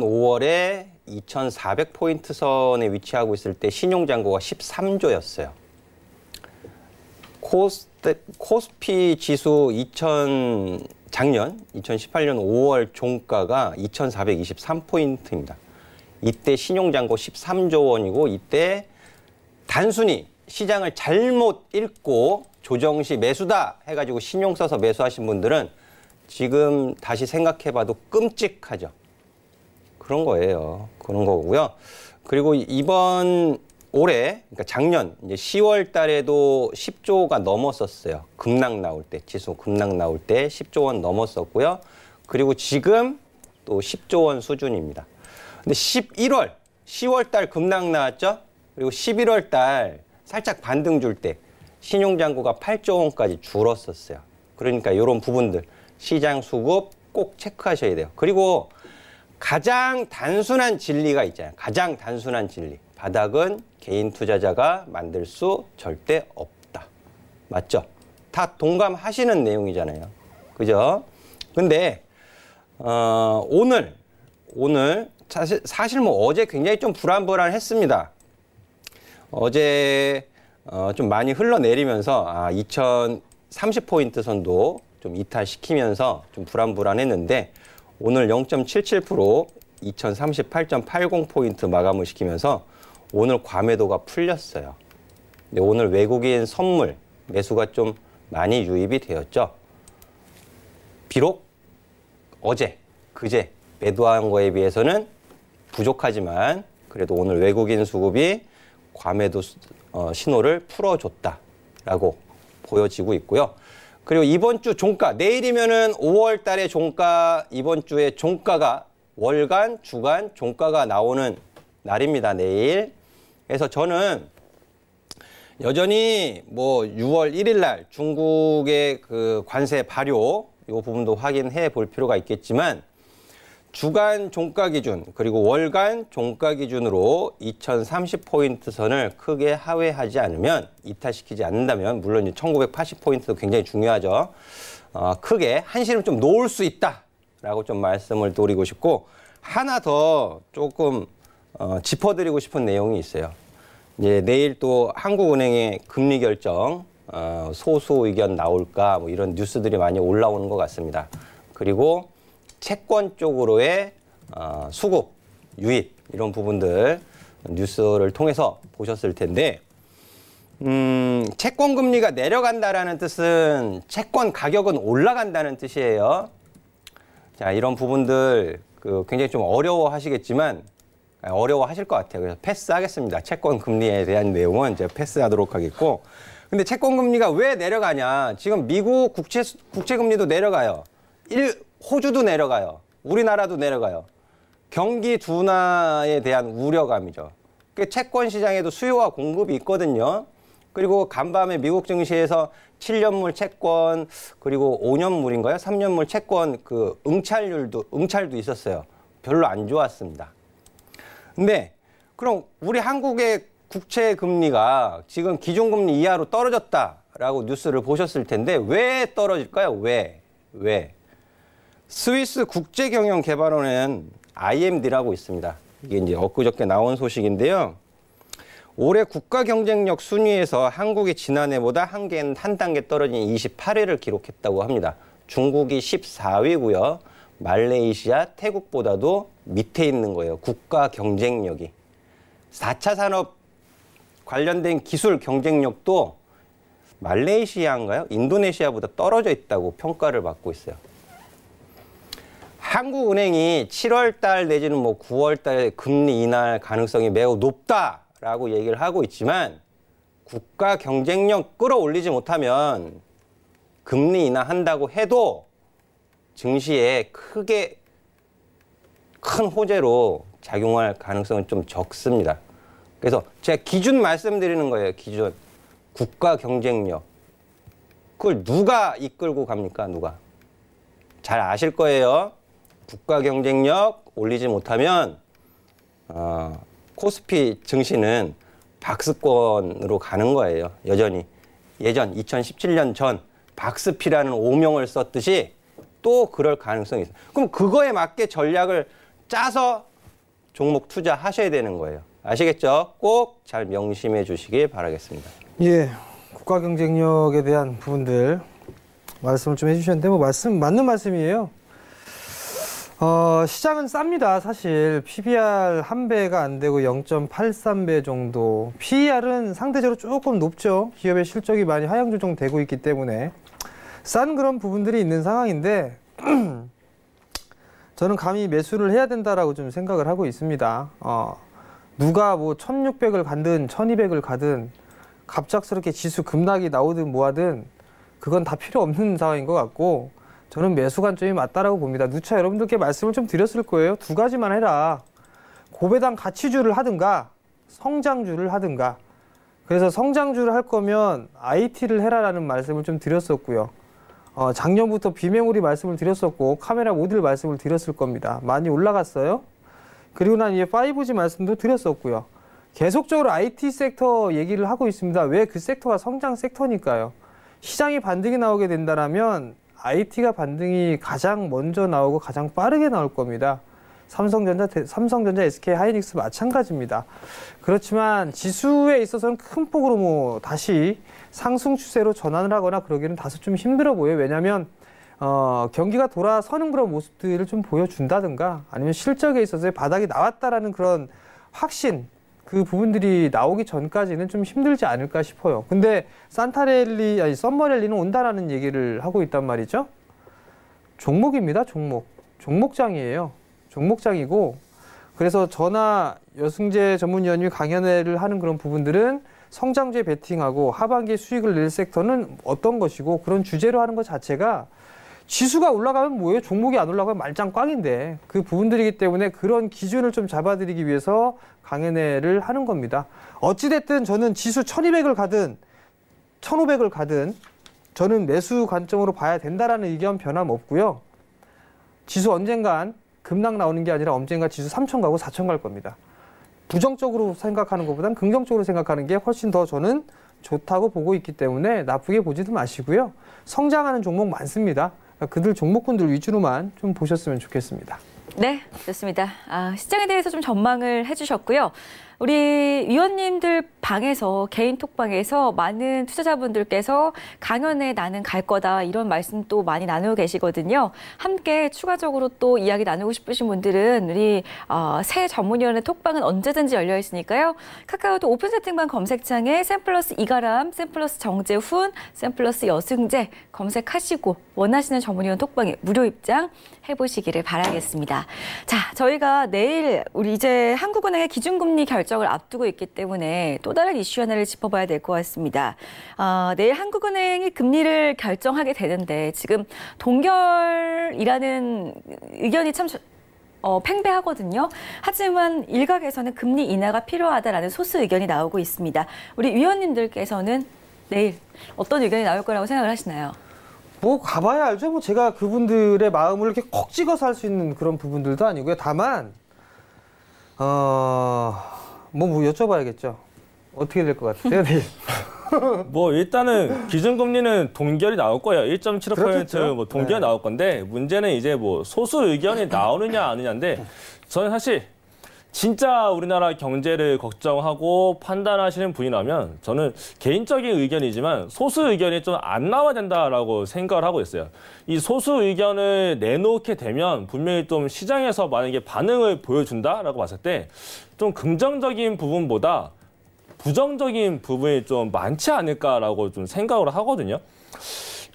5월에 2,400포인트 선에 위치하고 있을 때 신용 잔고가 13조였어요. 코스피 지수 작년 2018년 5월 종가가 2,423포인트입니다. 이때 신용잔고 13조 원이고 이때 단순히 시장을 잘못 읽고 조정 시 매수다 해가지고 신용 써서 매수하신 분들은 지금 다시 생각해봐도 끔찍하죠. 그런 거예요. 그런 거고요. 그리고 이번 올해, 그러니까 작년 이제 10월 달에도 10조가 넘었었어요. 급락 나올 때, 지수 급락 나올 때 10조 원 넘었었고요. 그리고 지금 또 10조 원 수준입니다. 근데 10월 달 급락 나왔죠? 그리고 11월 달 살짝 반등 줄 때 신용잔고가 8조 원까지 줄었었어요. 그러니까 이런 부분들 시장 수급 꼭 체크하셔야 돼요. 그리고 가장 단순한 진리가 있잖아요. 가장 단순한 진리. 바닥은 개인 투자자가 만들 수 절대 없다. 맞죠? 다 동감하시는 내용이잖아요. 그죠? 근데 오늘 사실 뭐 어제 굉장히 좀 불안했습니다. 어제 좀 많이 흘러내리면서 2030포인트 선도 좀 이탈시키면서 좀 불안했는데 오늘 0.77% 2038.80포인트 마감을 시키면서 오늘 과매도가 풀렸어요. 근데 오늘 외국인 선물 매수가 좀 많이 유입이 되었죠. 비록 어제, 그제 매도한 거에 비해서는 부족하지만 그래도 오늘 외국인 수급이 과매도 신호를 풀어줬다라고 보여지고 있고요. 그리고 이번 주 종가, 내일이면은 5월 달에 종가, 이번 주에 종가가 월간, 주간 종가가 나오는 날입니다, 내일. 그래서 저는 여전히 뭐 6월 1일 날 중국의 그 관세 발효, 이 부분도 확인해 볼 필요가 있겠지만 주간 종가 기준, 그리고 월간 종가 기준으로 2030포인트 선을 크게 하회하지 않으면, 이탈시키지 않는다면, 물론 1980포인트도 굉장히 중요하죠. 크게 한시름 좀 놓을 수 있다라고 좀 말씀을 드리고 싶고, 하나 더 조금 짚어드리고 싶은 내용이 있어요. 이제 내일 또 한국은행의 금리 결정, 소수 의견 나올까, 뭐 이런 뉴스들이 많이 올라오는 것 같습니다. 그리고 채권 쪽으로의 수급, 유입 이런 부분들 뉴스를 통해서 보셨을 텐데 채권 금리가 내려간다라는 뜻은 채권 가격은 올라간다는 뜻이에요. 자, 이런 부분들 굉장히 좀 어려워하시겠지만 어려워하실 것 같아요. 그래서 패스하겠습니다. 채권 금리에 대한 내용은 이제 패스하도록 하겠고, 근데 채권 금리가 왜 내려가냐? 지금 미국 국채 금리도 내려가요. 호주도 내려가요. 우리나라도 내려가요. 경기 둔화에 대한 우려감이죠. 채권 시장에도 수요와 공급이 있거든요. 그리고 간밤에 미국 증시에서 7년물 채권, 그리고 5년물인가요? 3년물 채권 응찰도 있었어요. 별로 안 좋았습니다. 근데 그럼 우리 한국의 국채 금리가 지금 기준금리 이하로 떨어졌다라고 뉴스를 보셨을 텐데 왜 떨어질까요? 왜? 스위스 국제경영개발원은 IMD라고 있습니다. 이게 이제 엊그저께 나온 소식인데요. 올해 국가 경쟁력 순위에서 한국이 지난해보다 한 단계 떨어진 28위를 기록했다고 합니다. 중국이 14위고요. 말레이시아, 태국보다도 밑에 있는 거예요. 국가 경쟁력이. 4차 산업 관련된 기술 경쟁력도 말레이시아인가요? 인도네시아보다 떨어져 있다고 평가를 받고 있어요. 한국은행이 7월 달 내지는 뭐 9월 달에 금리 인하 가능성이 매우 높다라고 얘기를 하고 있지만 국가 경쟁력 끌어올리지 못하면 금리 인하한다고 해도 증시에 큰 호재로 작용할 가능성은 좀 적습니다. 그래서 제가 기준 말씀드리는 거예요. 기준. 국가 경쟁력. 그걸 누가 이끌고 갑니까? 누가? 잘 아실 거예요. 국가 경쟁력 올리지 못하면 코스피 증시는 박스권으로 가는 거예요. 여전히. 예전 2017년 전 박스피라는 오명을 썼듯이 또 그럴 가능성이 있어요. 그럼 그거에 맞게 전략을 짜서 종목 투자하셔야 되는 거예요. 아시겠죠? 꼭 잘 명심해 주시길 바라겠습니다. 예, 국가 경쟁력에 대한 부분들 말씀을 좀 해주셨는데 뭐 맞는 말씀이에요. 시장은 쌉니다. 사실 PBR 1배가 안 되고 0.83배 정도. PER은 상대적으로 조금 높죠. 기업의 실적이 많이 하향 조정되고 있기 때문에 싼 그런 부분들이 있는 상황인데 저는 감히 매수를 해야 된다라고 좀 생각을 하고 있습니다. 누가 뭐 1600을 가든 1200을 가든 갑작스럽게 지수 급락이 나오든 뭐하든 그건 다 필요 없는 상황인 것 같고 저는 매수 관점이 맞다라고 봅니다. 누차 여러분들께 말씀을 좀 드렸을 거예요. 두 가지만 해라. 고배당 가치주를 하든가 성장주를 하든가. 그래서 성장주를 할 거면 IT를 해라라는 말씀을 좀 드렸었고요. 작년부터 비메모리 말씀을 드렸었고 카메라 모듈 말씀을 드렸을 겁니다. 많이 올라갔어요. 그리고 난 이제 5G 말씀도 드렸었고요. 계속적으로 IT 섹터 얘기를 하고 있습니다. 왜 그 섹터가 성장 sek터니까요. 시장이 반등이 나오게 된다면 IT가 반등이 가장 먼저 나오고 가장 빠르게 나올 겁니다. 삼성전자, SK 하이닉스 마찬가지입니다. 그렇지만 지수에 있어서는 큰 폭으로 뭐 다시 상승 추세로 전환을 하거나 그러기는 다소 좀 힘들어 보여요. 왜냐하면 경기가 돌아서는 그런 모습들을 좀 보여준다든가 아니면 실적에 있어서의 바닥이 나왔다라는 그런 확신 그 부분들이 나오기 전까지는 좀 힘들지 않을까 싶어요. 근데 썸머랠리는 온다라는 얘기를 하고 있단 말이죠. 종목입니다. 종목장이에요. 종목장이고 그래서 저나 여승재 전문위원님이 강연회를 하는 그런 부분들은 성장주에 베팅하고 하반기에 수익을 낼 섹터는 어떤 것이고 그런 주제로 하는 것 자체가 지수가 올라가면 뭐예요? 종목이 안 올라가면 말짱 꽝인데 그 부분들이기 때문에 그런 기준을 좀 잡아드리기 위해서 강연회를 하는 겁니다. 어찌됐든 저는 지수 1200을 가든 1500을 가든 저는 매수 관점으로 봐야 된다라는 의견 변함없고요. 지수 언젠간 급락 나오는 게 아니라 언젠가 지수 3000 가고 4000 갈 겁니다. 부정적으로 생각하는 것보단 긍정적으로 생각하는 게 훨씬 더 저는 좋다고 보고 있기 때문에 나쁘게 보지도 마시고요. 성장하는 종목 많습니다. 그들 종목군들 위주로만 좀 보셨으면 좋겠습니다. 네, 좋습니다. 시장에 대해서 좀 전망을 해주셨고요. 우리 위원님들 방에서 개인 톡방에서 많은 투자자분들께서 강연에 나는 갈 거다 이런 말씀 또 많이 나누고 계시거든요. 함께 추가적으로 또 이야기 나누고 싶으신 분들은 우리 새 전문위원회 톡방은 언제든지 열려 있으니까요. 카카오톡 오픈 채팅방 검색창에 샘플러스 이가람, 샘플러스 정재훈, 샘플러스 여승재 검색하시고 원하시는 전문위원 톡방에 무료 입장 해보시기를 바라겠습니다. 자, 저희가 내일 우리 이제 한국은행의 기준금리 결정을 앞두고 있기 때문에 또 다른 이슈 하나를 짚어봐야 될 것 같습니다. 내일 한국은행이 금리를 결정하게 되는데 지금 동결이라는 의견이 참 팽배하거든요. 하지만 일각에서는 금리 인하가 필요하다라는 소수 의견이 나오고 있습니다. 우리 위원님들께서는 내일 어떤 의견이 나올 거라고 생각을 하시나요? 뭐 가봐야 알죠. 뭐 제가 그분들의 마음을 이렇게 콕 찍어서 할 수 있는 그런 부분들도 아니고요. 다만 뭐 여쭤봐야겠죠. 어떻게 될 것 같아요? 네. 뭐 일단은 기준금리는 동결이 나올 거예요. 1.75% 뭐 동결이 나올 건데 문제는 이제 뭐 소수 의견이 나오느냐 아니냐인데 저는 사실 진짜 우리나라 경제를 걱정하고 판단하시는 분이라면 저는 개인적인 의견이지만 소수 의견이 좀 안 나와야 된다라고 생각을 하고 있어요. 이 소수 의견을 내놓게 되면 분명히 좀 시장에서 만약에 반응을 보여준다라고 봤을 때 좀 긍정적인 부분보다 부정적인 부분이 좀 많지 않을까라고 좀 생각을 하거든요.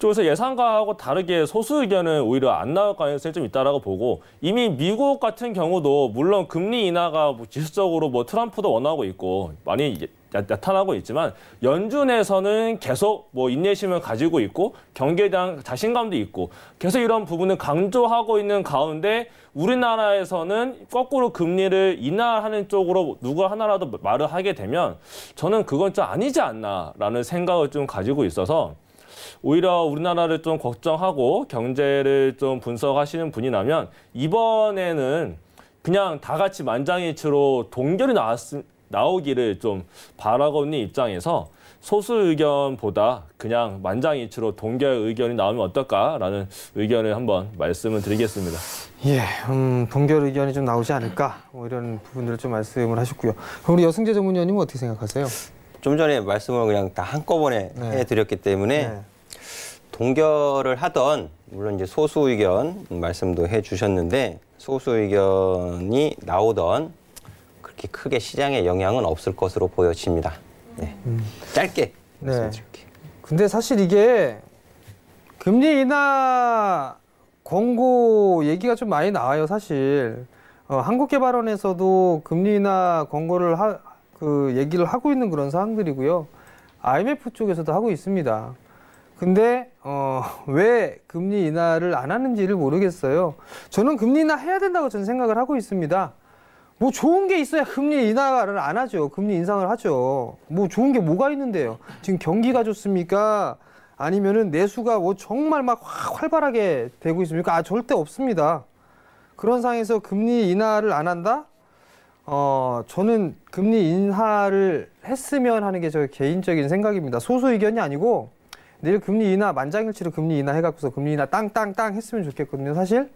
그래서 예상과하고 다르게 소수 의견은 오히려 안 나올 가능성이 좀 있다라고 보고 이미 미국 같은 경우도 물론 금리 인하가 뭐 지수적으로 뭐 트럼프도 원하고 있고 많이 나타나고 있지만 연준에서는 계속 뭐 인내심을 가지고 있고 경기에 대한 자신감도 있고 계속 이런 부분을 강조하고 있는 가운데 우리나라에서는 거꾸로 금리를 인하하는 쪽으로 누가 하나라도 말을 하게 되면 저는 그건 좀 아니지 않나라는 생각을 좀 가지고 있어서 오히려 우리나라를 좀 걱정하고 경제를 좀 분석하시는 분이라면 이번에는 그냥 다 같이 만장일치로 동결이 나오기를 좀 바라고 있는 입장에서 소수 의견보다 그냥 만장일치로 동결 의견이 나오면 어떨까라는 의견을 한번 말씀을 드리겠습니다. 예, 동결 의견이 좀 나오지 않을까 뭐 이런 부분들을 좀 말씀을 하셨고요. 그럼 우리 여승재 전문위원님은 어떻게 생각하세요? 좀 전에 말씀을 그냥 다 한꺼번에 해드렸기 때문에 동결을 하던 물론 이제 소수 의견 말씀도 해주셨는데 소수 의견이 나오던 그렇게 크게 시장에 영향은 없을 것으로 보여집니다. 네. 짧게 말씀드릴게요. 근데 사실 이게 금리 인하 권고 얘기가 좀 많이 나와요, 사실. 한국개발원에서도 금리 인하 권고를 얘기를 하고 있는 그런 사항들이고요. IMF 쪽에서도 하고 있습니다. 근데 왜 금리 인하를 안 하는지를 모르겠어요. 저는 금리 인하 해야 된다고 저는 생각을 하고 있습니다. 뭐 좋은 게 있어야 금리 인하를 안 하죠. 금리 인상을 하죠. 뭐 좋은 게 뭐가 있는데요. 지금 경기가 좋습니까? 아니면은 내수가 뭐 정말 막 활발하게 되고 있습니까? 절대 없습니다. 그런 상황에서 금리 인하를 안 한다? 저는 금리 인하를 했으면 하는 게 저 개인적인 생각입니다. 소수 의견이 아니고 내일 금리 인하 만장일치로 금리 인하 해갖고서 금리 인하 땅땅땅 했으면 좋겠거든요. 사실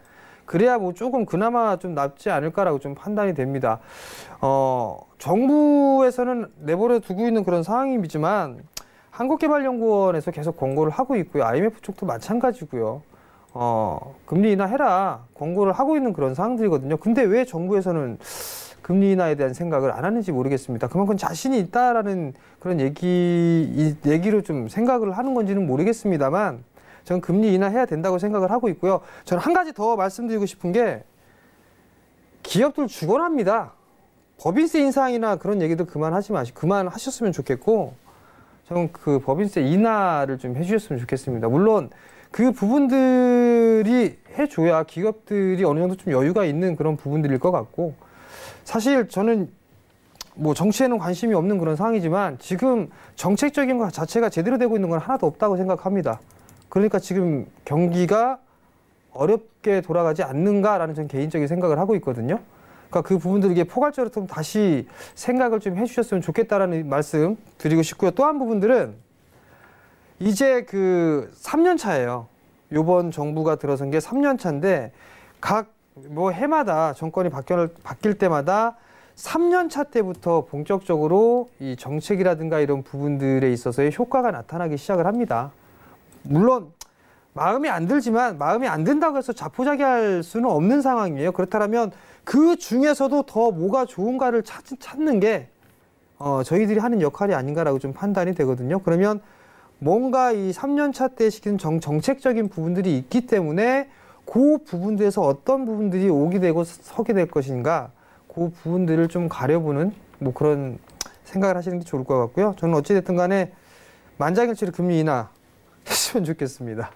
그래야 뭐 조금 그나마 좀 낫지 않을까라고 좀 판단이 됩니다. 정부에서는 내버려 두고 있는 그런 상황이지만 한국개발연구원에서 계속 권고를 하고 있고요. IMF 쪽도 마찬가지고요. 금리 인하 해라 권고를 하고 있는 그런 상황들이거든요. 근데 왜 정부에서는 금리 인하에 대한 생각을 안 하는지 모르겠습니다. 그만큼 자신이 있다라는 그런 얘기로 좀 생각을 하는 건지는 모르겠습니다만 저는 금리 인하해야 된다고 생각을 하고 있고요. 저는 한 가지 더 말씀드리고 싶은 게 기업들 죽어납니다. 법인세 인상이나 그런 얘기도 그만하셨으면 좋겠고 저는 그 법인세 인하를 좀 해주셨으면 좋겠습니다. 물론 그 부분들이 해줘야 기업들이 어느 정도 좀 여유가 있는 그런 부분들일 것 같고 사실 저는 뭐 정치에는 관심이 없는 그런 상황이지만 지금 정책적인 것 자체가 제대로 되고 있는 건 하나도 없다고 생각합니다. 그러니까 지금 경기가 어렵게 돌아가지 않는가라는 전 개인적인 생각을 하고 있거든요. 그러니까 그 부분들 이게 포괄적으로 좀 다시 생각을 좀 해주셨으면 좋겠다라는 말씀 드리고 싶고요. 또 한 부분들은 이제 그 3년 차예요. 이번 정부가 들어선 게 3년 차인데 각 뭐 해마다 정권이 바뀔 때마다 3년 차 때부터 본격적으로 이 정책이라든가 이런 부분들에 있어서의 효과가 나타나기 시작을 합니다. 물론 마음이 안 들지만 마음이 안 든다고 해서 자포자기할 수는 없는 상황이에요. 그렇다면 그 중에서도 더 뭐가 좋은가를 찾는 게 저희들이 하는 역할이 아닌가라고 좀 판단이 되거든요. 그러면 뭔가 이 3년 차 때 시키는 정책적인 부분들이 있기 때문에 그 부분들에서 어떤 부분들이 오게 되고 서게 될 것인가 그 부분들을 좀 가려보는 뭐 그런 생각을 하시는 게 좋을 것 같고요. 저는 어찌됐든 간에 만장일치로 금리 인하 했으면 좋겠습니다.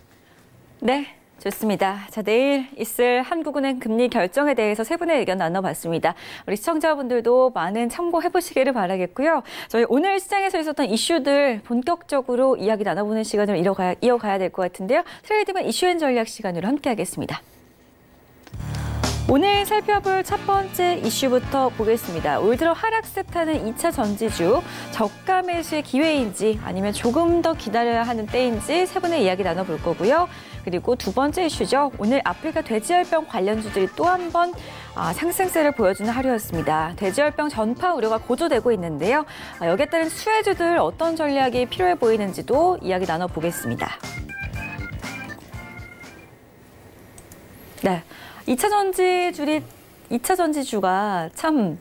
네, 좋습니다. 자, 내일 있을 한국은행 금리 결정에 대해서 세 분의 의견 나눠봤습니다. 우리 시청자분들도 많은 참고해보시기를 바라겠고요. 저희 오늘 시장에서 있었던 이슈들 본격적으로 이야기 나눠보는 시간을 이어가야 될 것 같은데요. 트레이딩은 이슈앤 전략 시간으로 함께하겠습니다. 오늘 살펴볼 첫 번째 이슈부터 보겠습니다. 올 들어 하락세 타는 2차 전지주, 저가 매수의 기회인지 아니면 조금 더 기다려야 하는 때인지 세 분의 이야기 나눠볼 거고요. 그리고 두 번째 이슈죠. 오늘 아프리카 돼지열병 관련주들이 또 한 번 상승세를 보여주는 하루였습니다. 돼지열병 전파 우려가 고조되고 있는데요. 여기에 따른 수혜주들 어떤 전략이 필요해 보이는지도 이야기 나눠보겠습니다. 네. 2차 전지주가 참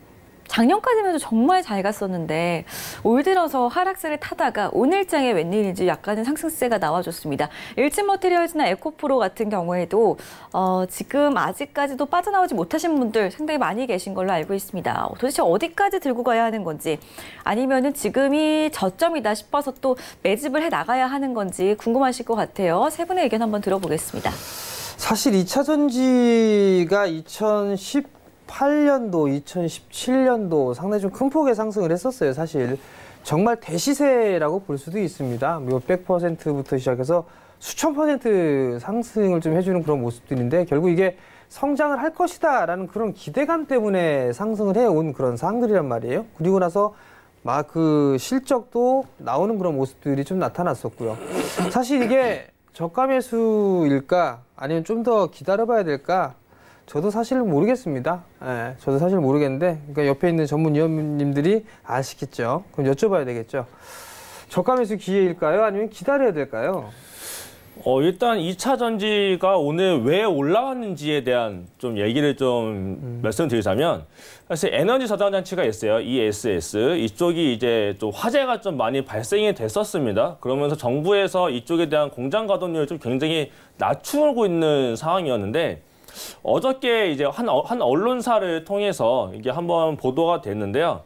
작년까지만 해도 정말 잘 갔었는데 올 들어서 하락세를 타다가 오늘장에 웬일인지 약간의 상승세가 나와줬습니다. 일진머티리얼즈나 에코프로 같은 경우에도 지금 아직까지도 빠져나오지 못하신 분들 상당히 많이 계신 걸로 알고 있습니다. 도대체 어디까지 들고 가야 하는 건지 아니면은 지금이 저점이다 싶어서 또 매집을 해 나가야 하는 건지 궁금하실 것 같아요. 세 분의 의견 한번 들어보겠습니다. 사실 2차 전지가 2018년도, 2017년도 상당히 좀 큰 폭의 상승을 했었어요. 사실 정말 대시세라고 볼 수도 있습니다. 몇백 %부터 시작해서 수천 % 상승을 좀 해주는 그런 모습들인데 결국 이게 성장을 할 것이다라는 그런 기대감 때문에 상승을 해온 그런 상황들이란 말이에요. 그리고 나서 막 그 실적도 나오는 그런 모습들이 좀 나타났었고요. 사실 이게 저가 매수일까 아니면 좀 더 기다려봐야 될까? 저도 사실 모르겠습니다. 예, 저도 사실 모르겠는데, 그러니까 옆에 있는 전문위원님들이 아시겠죠? 그럼 여쭤봐야 되겠죠. 저가 매수 기회일까요? 아니면 기다려야 될까요? 일단 2차 전지가 오늘 왜 올라왔는지에 대한 좀 얘기를 좀 말씀드리자면, 사실 에너지 저장 장치가 있어요. ESS. 이쪽이 이제 좀 화재가 좀 많이 발생이 됐었습니다. 그러면서 정부에서 이쪽에 대한 공장 가동률을 좀 굉장히 낮추고 있는 상황이었는데, 어저께 이제 한 언론사를 통해서 이게 한번 보도가 됐는데요.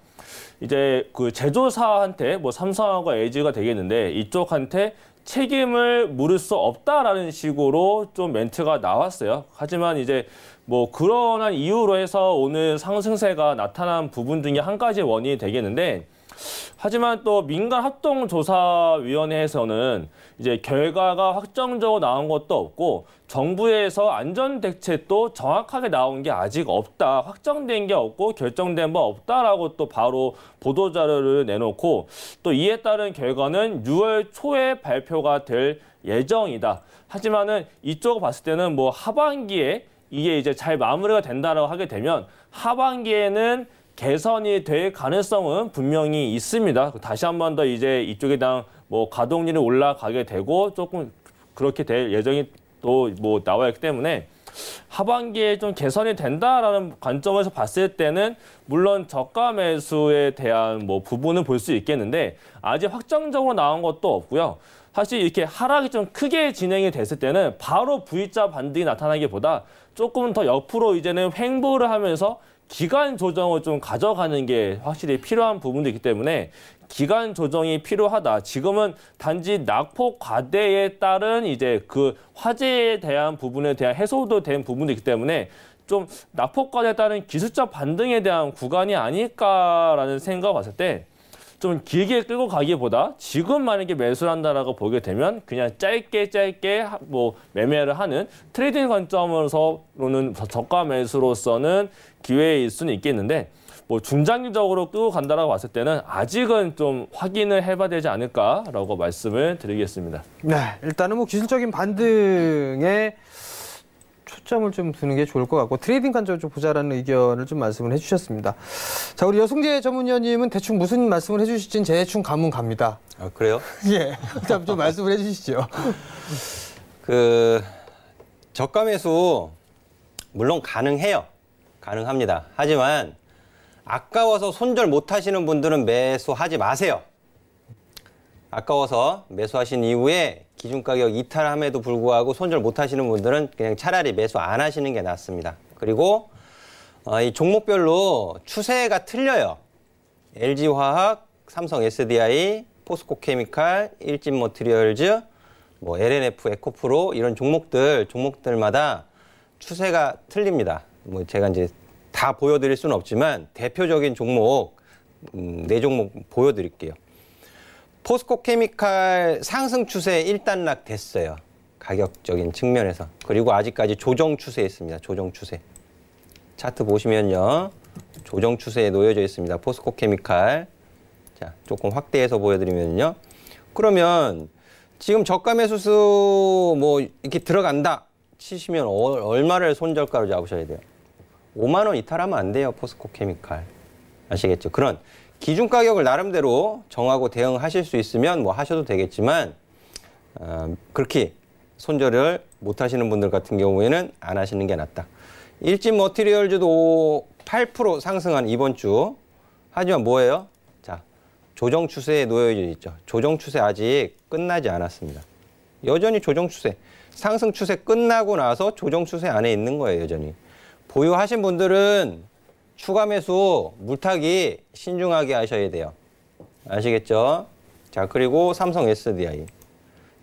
이제 그 제조사한테 뭐 삼성하고 LG가 되겠는데 이쪽한테 책임을 물을 수 없다라는 식으로 좀 멘트가 나왔어요. 하지만 이제 뭐 그러한 이유로 해서 오늘 상승세가 나타난 부분 중에 한 가지 원인이 되겠는데, 하지만 또 민간합동조사위원회에서는 이제 결과가 확정적으로 나온 것도 없고 정부에서 안전대책도 정확하게 나온 게 아직 없다, 확정된 게 없고 결정된 바 없다라고 또 바로 보도자료를 내놓고, 또 이에 따른 결과는 6월 초에 발표가 될 예정이다. 하지만은 이쪽을 봤을 때는 뭐 하반기에 이게 이제 잘 마무리가 된다라고 하게 되면 하반기에는 개선이 될 가능성은 분명히 있습니다. 다시 한 번 더 이제 이쪽에 대한 뭐 가동률이 올라가게 되고 조금 그렇게 될 예정이 또 뭐 나와 있기 때문에 하반기에 좀 개선이 된다라는 관점에서 봤을 때는 물론 저가 매수에 대한 뭐 부분은 볼 수 있겠는데 아직 확정적으로 나온 것도 없고요. 사실 이렇게 하락이 좀 크게 진행이 됐을 때는 바로 V자 반등이 나타나기보다 조금 더 옆으로 이제는 횡보를 하면서 기간 조정을 좀 가져가는 게 확실히 필요한 부분도 있기 때문에 기간 조정이 필요하다. 지금은 단지 낙폭 과대에 따른 이제 그 화재에 대한 부분에 대한 해소도 된 부분도 있기 때문에 좀 낙폭 과대에 따른 기술적 반등에 대한 구간이 아닐까라는 생각을 봤을 때 좀 길게 끌고 가기보다 지금 만약에 매수를 한다라고 보게 되면 그냥 짧게 뭐 매매를 하는 트레이딩 관점으로서는 저가 매수로서는 기회일 수는 있겠는데, 뭐 중장기적으로 끌고 간다라고 봤을 때는 아직은 좀 확인을 해봐야 되지 않을까라고 말씀을 드리겠습니다. 네, 일단은 뭐 기술적인 반등에 초점을 좀 두는 게 좋을 것 같고 트레이딩 관점을 좀 보자라는 의견을 좀 말씀을 해주셨습니다. 자, 우리 여승재 전문위원님은 대충 무슨 말씀을 해주실지는 대충 감은 갑니다. 아, 그래요? 예, 일단 좀 말씀을 해주시죠. 저가 매수 물론 가능해요. 가능합니다. 하지만 아까워서 손절 못 하시는 분들은 매수하지 마세요. 아까워서 매수하신 이후에 기준가격 이탈함에도 불구하고 손절 못 하시는 분들은 그냥 차라리 매수 안 하시는 게 낫습니다. 그리고 이 종목별로 추세가 틀려요. LG화학, 삼성 SDI, 포스코케미칼, 일진머티리얼즈, 뭐 LNF, 에코프로 이런 종목들마다 추세가 틀립니다. 뭐 제가 이제 다 보여드릴 수는 없지만 대표적인 종목 4종목 보여드릴게요. 포스코케미칼 상승 추세 1단락 됐어요. 가격적인 측면에서. 그리고 아직까지 조정 추세에 있습니다. 조정 추세. 차트 보시면요. 조정 추세에 놓여져 있습니다. 포스코케미칼. 자, 조금 확대해서 보여드리면요. 그러면 지금 저가 매수수 뭐 이렇게 들어간다 치시면 얼마를 손절가로 잡으셔야 돼요? 5만 원 이탈하면 안 돼요. 포스코케미칼. 아시겠죠? 그런 기준 가격을 나름대로 정하고 대응하실 수 있으면 뭐 하셔도 되겠지만 그렇게 손절을 못 하시는 분들 같은 경우에는 안 하시는 게 낫다. 일진머티리얼즈도 8% 상승한 이번 주. 하지만 뭐예요? 자, 조정 추세에 놓여져 있죠. 조정 추세 아직 끝나지 않았습니다. 여전히 조정 추세. 상승 추세 끝나고 나서 조정 추세 안에 있는 거예요, 여전히. 보유하신 분들은 추가 매수 물타기 신중하게 하셔야 돼요. 아시겠죠? 자, 그리고 삼성 SDI.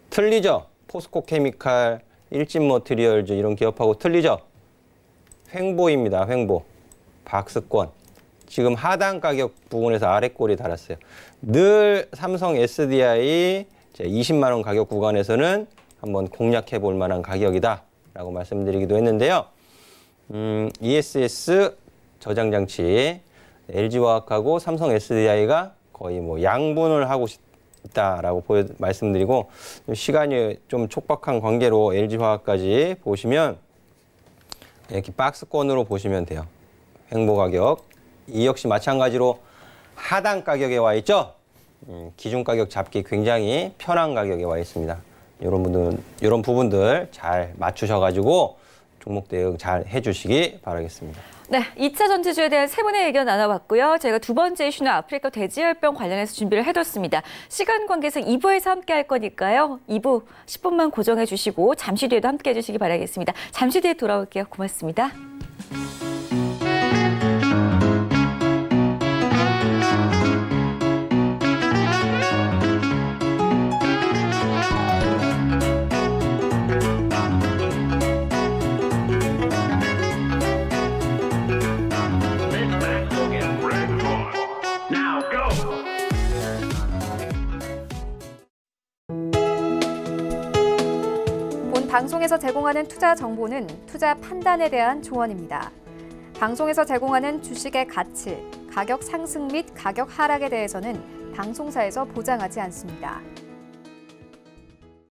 틀리죠? 포스코케미칼, 일진머티리얼즈 이런 기업하고 틀리죠? 횡보입니다. 횡보. 박스권. 지금 하단 가격 부분에서 아래꼴이 달았어요. 늘 삼성 SDI 20만 원 가격 구간에서는 한번 공략해 볼 만한 가격이다 라고 말씀드리기도 했는데요. ESS 저장장치 LG화학하고 삼성 SDI가 거의 뭐 양분을 하고 있다라고 말씀드리고, 시간이 좀 촉박한 관계로 LG화학까지 보시면 이렇게 박스권으로 보시면 돼요. 횡보 가격. 이 역시 마찬가지로 하단 가격에 와 있죠. 기준 가격 잡기 굉장히 편한 가격에 와 있습니다. 이런 부분들 잘 맞추셔가지고 종목 대응 잘 해주시기 바라겠습니다. 네, 2차 전지주에 대한 세 분의 의견 나눠봤고요. 저희가 두 번째 이슈는 아프리카 돼지열병 관련해서 준비를 해뒀습니다. 시간 관계상 2부에서 함께 할 거니까요. 2부 10분만 고정해 주시고 잠시 뒤에도 함께 해주시기 바라겠습니다. 잠시 뒤에 돌아올게요. 고맙습니다. 본 방송에서 제공하는 투자 정보는 투자 판단에 대한 조언입니다. 방송에서 제공하는 주식의 가치, 가격 상승 및 가격 하락에 대해서는 방송사에서 보장하지 않습니다.